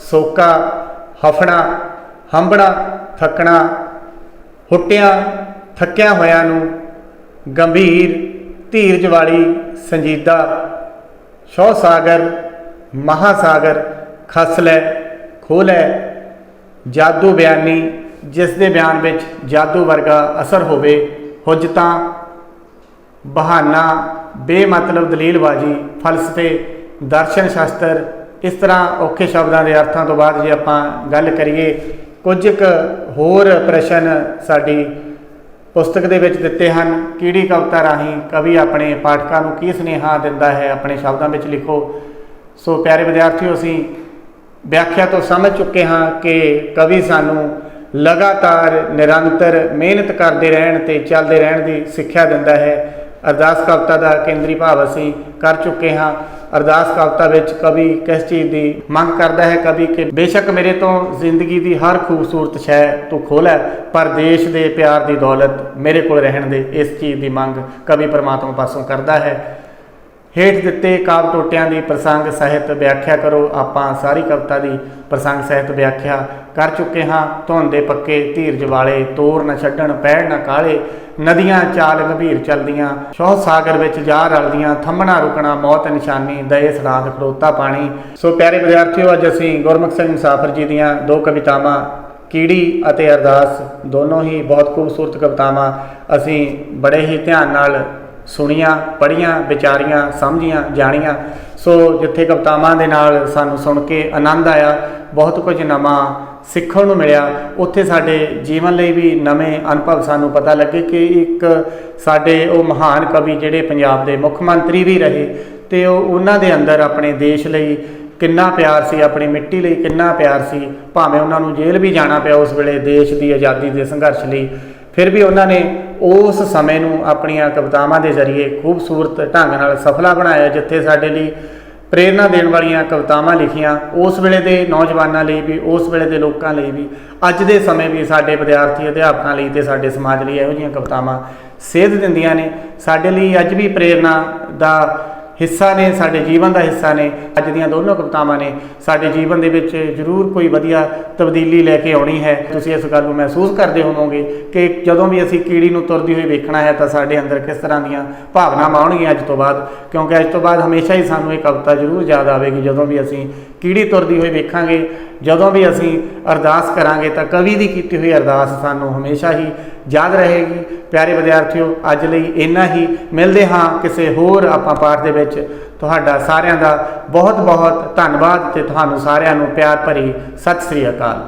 ਸੋਕਾ, ਹਫਣਾ, ਹੰਬਣਾ, ਥੱਕਣਾ, ਹੁੱਟਿਆਂ ਥੱਕਿਆਂ ਹੋਇਆਂ ਨੂੰ, ਗੰਭੀਰ, ਧੀਰਜ ਵਾਲੀ, ਸੰਜੀਦਾ, ਸ਼ੌ ਸਾਗਰ, ਮਹਾਸਾਗਰ, ਖਸ ਲੈ, ਖੋਹ ਲੈ, ਜਾਦੂ ਬਿਆਨੀ ਜਿਸ ਦੇ ਬਿਆਨ ਵਿੱਚ ਜਾਦੂ ਵਰਗਾ ਅਸਰ ਹੋਵੇ, ਹੁਜਤਾਂ, ਬਹਾਨਾ, ਬੇਮਤਲਬ ਦਲੀਲਬਾਜ਼ੀ, ਫਲਸਫੇ, ਦਰਸ਼ਨ ਸ਼ਾਸਤਰ। ਇਸ ਤਰ੍ਹਾਂ ਔਖੇ ਸ਼ਬਦਾਂ ਦੇ ਅਰਥਾਂ ਤੋਂ ਬਾਅਦ ਜੇ ਆਪਾਂ ਗੱਲ ਕਰੀਏ, ਕੁਝ ਕੁ ਹੋਰ ਪ੍ਰਸ਼ਨ ਸਾਡੀ ਪੁਸਤਕ ਦੇ ਵਿੱਚ ਦਿੱਤੇ ਹਨ। ਕੀੜੀ ਕਵਿਤਾ ਰਾਹੀਂ ਕਵੀ ਆਪਣੇ ਪਾਠਕਾਂ ਨੂੰ ਕੀ ਸੁਨੇਹਾ ਦਿੰਦਾ ਹੈ? ਆਪਣੇ ਸ਼ਬਦਾਂ ਵਿੱਚ ਲਿਖੋ। ਸੋ ਪਿਆਰੇ ਵਿਦਿਆਰਥੀਓ, ਅਸੀਂ ਵਿਆਖਿਆ ਤੋਂ ਸਮਝ ਚੁੱਕੇ ਹਾਂ ਕਿ ਕਵੀ ਸਾਨੂੰ ਲਗਾਤਾਰ ਨਿਰੰਤਰ ਮਿਹਨਤ ਕਰਦੇ ਰਹਿਣ ਤੇ ਚੱਲਦੇ ਰਹਿਣ ਦੀ ਸਿੱਖਿਆ ਦਿੰਦਾ ਹੈ। ਅਰਦਾਸ ਕਵਿਤਾ ਦਾ ਕੇਂਦਰੀ ਭਾਵ ਅਸੀਂ ਕਰ ਚੁੱਕੇ ਹਾਂ। ਅਰਦਾਸ ਕਵਿਤਾ ਵਿੱਚ ਕਵੀ ਕਿਸ ਚੀਜ਼ ਦੀ ਮੰਗ ਕਰਦਾ ਹੈ? ਕਵੀ ਕਿ ਬੇਸ਼ੱਕ ਮੇਰੇ ਤੋਂ ਜ਼ਿੰਦਗੀ ਦੀ ਹਰ ਖੂਬਸੂਰਤ ਸ਼ੈ ਤੂੰ ਖੋਹ ਲੈ, ਪਰ ਦੇਸ਼ ਦੇ ਪਿਆਰ ਦੀ ਦੌਲਤ ਮੇਰੇ ਕੋਲ ਰਹਿਣ ਦੇ। ਇਸ ਚੀਜ਼ ਦੀ ਮੰਗ ਕਵੀ ਪਰਮਾਤਮਾ ਪਾਸੋਂ ਕਰਦਾ ਹੈ। ਹੇਠ ਦਿੱਤੇ ਕਾਵਿ ਟੋਟਿਆਂ ਦੀ ਪ੍ਰਸੰਗ ਸਹਿਤ ਵਿਆਖਿਆ ਕਰੋ। ਆਪਾਂ ਸਾਰੀ ਕਵਿਤਾ ਦੀ ਪ੍ਰਸੰਗ ਸਹਿਤ ਵਿਆਖਿਆ ਕਰ ਚੁੱਕੇ ਹਾਂ। ਧੁੰਨ ਦੇ ਪੱਕੇ, ਧੀਰਜ ਵਾਲੇ, ਤੋਰ ਨਾ ਛੱਡਣ, ਪੈੜ ਨਾ ਕਾਲੇ, ਨਦੀਆਂ ਚਾਲ ਗੰਭੀਰ ਚਲਦੀਆਂ, ਸ਼ੌਹ ਸਾਗਰ ਵਿੱਚ ਜਾ ਰਲਦੀਆਂ, ਥੰਮਣਾ ਰੁਕਣਾ ਮੌਤ ਨਿਸ਼ਾਨੀ, ਦਏ ਸਦਾਤ ਖੜੋਤਾ ਪਾਣੀ। ਸੋ ਪਿਆਰੇ ਵਿਦਿਆਰਥੀਓ, ਅੱਜ ਅਸੀਂ ਗੁਰਮੁਖ ਸਿੰਘ ਮੁਸਾਫਰ ਜੀ ਦੀਆਂ ਦੋ ਕਵਿਤਾਵਾਂ ਕੀੜੀ ਅਤੇ ਅਰਦਾਸ, ਦੋਨੋਂ ਹੀ ਬਹੁਤ ਖੂਬਸੂਰਤ ਕਵਿਤਾਵਾਂ ਅਸੀਂ ਬੜੇ ਹੀ ਧਿਆਨ ਨਾਲ ਸੁਣੀਆਂ, ਪੜ੍ਹੀਆਂ, ਵਿਚਾਰੀਆਂ, ਸਮਝੀਆਂ, ਜਾਣੀਆਂ। ਸੋ ਜਿੱਥੇ ਕਵਿਤਾਵਾਂ ਦੇ ਨਾਲ ਸਾਨੂੰ ਸੁਣ ਕੇ ਆਨੰਦ ਆਇਆ, ਬਹੁਤ ਕੁਝ ਨਵਾਂ ਸਿੱਖਣ ਨੂੰ ਮਿਲਿਆ, ਉੱਥੇ ਸਾਡੇ ਜੀਵਨ ਲਈ ਵੀ ਨਵੇਂ ਅਨੁਭਵ ਸਾਨੂੰ ਪਤਾ ਲੱਗੇ ਕਿ ਇੱਕ ਸਾਡੇ ਉਹ ਮਹਾਨ ਕਵੀ ਜਿਹੜੇ ਪੰਜਾਬ ਦੇ ਮੁੱਖ ਮੰਤਰੀ ਵੀ ਰਹੇ, ਅਤੇ ਉਹਨਾਂ ਦੇ ਅੰਦਰ ਆਪਣੇ ਦੇਸ਼ ਲਈ ਕਿੰਨਾ ਪਿਆਰ ਸੀ, ਆਪਣੀ ਮਿੱਟੀ ਲਈ ਕਿੰਨਾ ਪਿਆਰ ਸੀ। ਭਾਵੇਂ ਉਹਨਾਂ ਨੂੰ ਜੇਲ੍ਹ ਵੀ ਜਾਣਾ ਪਿਆ ਉਸ ਵੇਲੇ ਦੇਸ਼ ਦੀ ਆਜ਼ਾਦੀ ਦੇ ਸੰਘਰਸ਼ ਲਈ, ਫਿਰ ਵੀ ਉਹਨਾਂ ਨੇ ਉਸ ਸਮੇਂ ਨੂੰ ਆਪਣੀਆਂ ਕਵਿਤਾਵਾਂ ਦੇ ਜ਼ਰੀਏ ਖੂਬਸੂਰਤ ਢੰਗ ਨਾਲ ਸਫਲਾ ਬਣਾਇਆ। ਜਿੱਥੇ ਸਾਡੇ ਲਈ ਪ੍ਰੇਰਨਾ ਦੇਣ ਵਾਲੀਆਂ ਕਵਿਤਾਵਾਂ ਲਿਖੀਆਂ, ਉਸ ਵੇਲੇ ਦੇ ਨੌਜਵਾਨਾਂ ਲਈ ਵੀ, ਉਸ ਵੇਲੇ ਦੇ ਲੋਕਾਂ ਲਈ ਵੀ, ਅੱਜ ਦੇ ਸਮੇਂ ਵੀ ਸਾਡੇ ਵਿਦਿਆਰਥੀ ਅਧਿਆਪਕਾਂ ਲਈ ਅਤੇ ਸਾਡੇ ਸਮਾਜ ਲਈ ਇਹੋ ਜਿਹੀਆਂ ਕਵਿਤਾਵਾਂ ਸੇਧ ਦਿੰਦੀਆਂ ਨੇ। ਸਾਡੇ ਲਈ ਅੱਜ ਵੀ ਪ੍ਰੇਰਨਾ ਦਾ ਹਿੱਸਾ ਨੇ, ਸਾਡੇ ਜੀਵਨ ਦਾ ਹਿੱਸਾ ਨੇ। ਅੱਜ ਦੀਆਂ ਦੋਨੋਂ ਕਵਿਤਾਵਾਂ ਨੇ ਸਾਡੇ ਜੀਵਨ ਦੇ ਵਿੱਚ ਜ਼ਰੂਰ ਕੋਈ ਵਧੀਆ ਤਬਦੀਲੀ ਲੈ ਕੇ ਆਉਣੀ ਹੈ। ਤੁਸੀਂ ਇਸ ਗੱਲ ਨੂੰ ਮਹਿਸੂਸ ਕਰਦੇ ਹੋਵੋਗੇ ਕਿ ਜਦੋਂ ਵੀ ਅਸੀਂ ਕੀੜੀ ਨੂੰ ਤੁਰਦੀ ਹੋਈ ਵੇਖਣਾ ਹੈ ਤਾਂ ਸਾਡੇ ਅੰਦਰ ਕਿਸ ਤਰ੍ਹਾਂ ਦੀਆਂ ਭਾਵਨਾਵਾਂ ਆਉਣਗੀਆਂ ਅੱਜ ਤੋਂ ਬਾਅਦ, ਕਿਉਂਕਿ ਅੱਜ ਤੋਂ ਬਾਅਦ ਹਮੇਸ਼ਾ ਹੀ ਸਾਨੂੰ ਇਹ ਕਵਿਤਾ ਜ਼ਰੂਰ ਯਾਦ ਆਵੇਗੀ। ਜਦੋਂ ਵੀ ਅਸੀਂ ਕੀੜੀ ਤੁਰਦੀ ਹੋਈ ਵੇਖਾਂਗੇ, ਜਦੋਂ ਵੀ ਅਸੀਂ ਅਰਦਾਸ ਕਰਾਂਗੇ ਤਾਂ ਕਵੀ ਦੀ ਕੀਤੀ ਹੋਈ ਅਰਦਾਸ ਸਾਨੂੰ ਹਮੇਸ਼ਾ ਹੀ ਯਾਦ ਰਹੇਗੀ। ਪਿਆਰੇ ਵਿਦਿਆਰਥੀਓ, ਅੱਜ ਲਈ ਇੰਨਾ ਹੀ। ਮਿਲਦੇ ਹਾਂ ਕਿਸੇ ਹੋਰ ਆਪਾਂ ਪਾਠ ਦੇ ਵਿੱਚ। ਤੁਹਾਡਾ ਸਾਰਿਆਂ ਦਾ ਬਹੁਤ ਬਹੁਤ ਧੰਨਵਾਦ ਤੇ ਤੁਹਾਨੂੰ ਸਾਰਿਆਂ ਨੂੰ ਪਿਆਰ ਭਰੀ ਸਤਿ ਸ੍ਰੀ ਅਕਾਲ।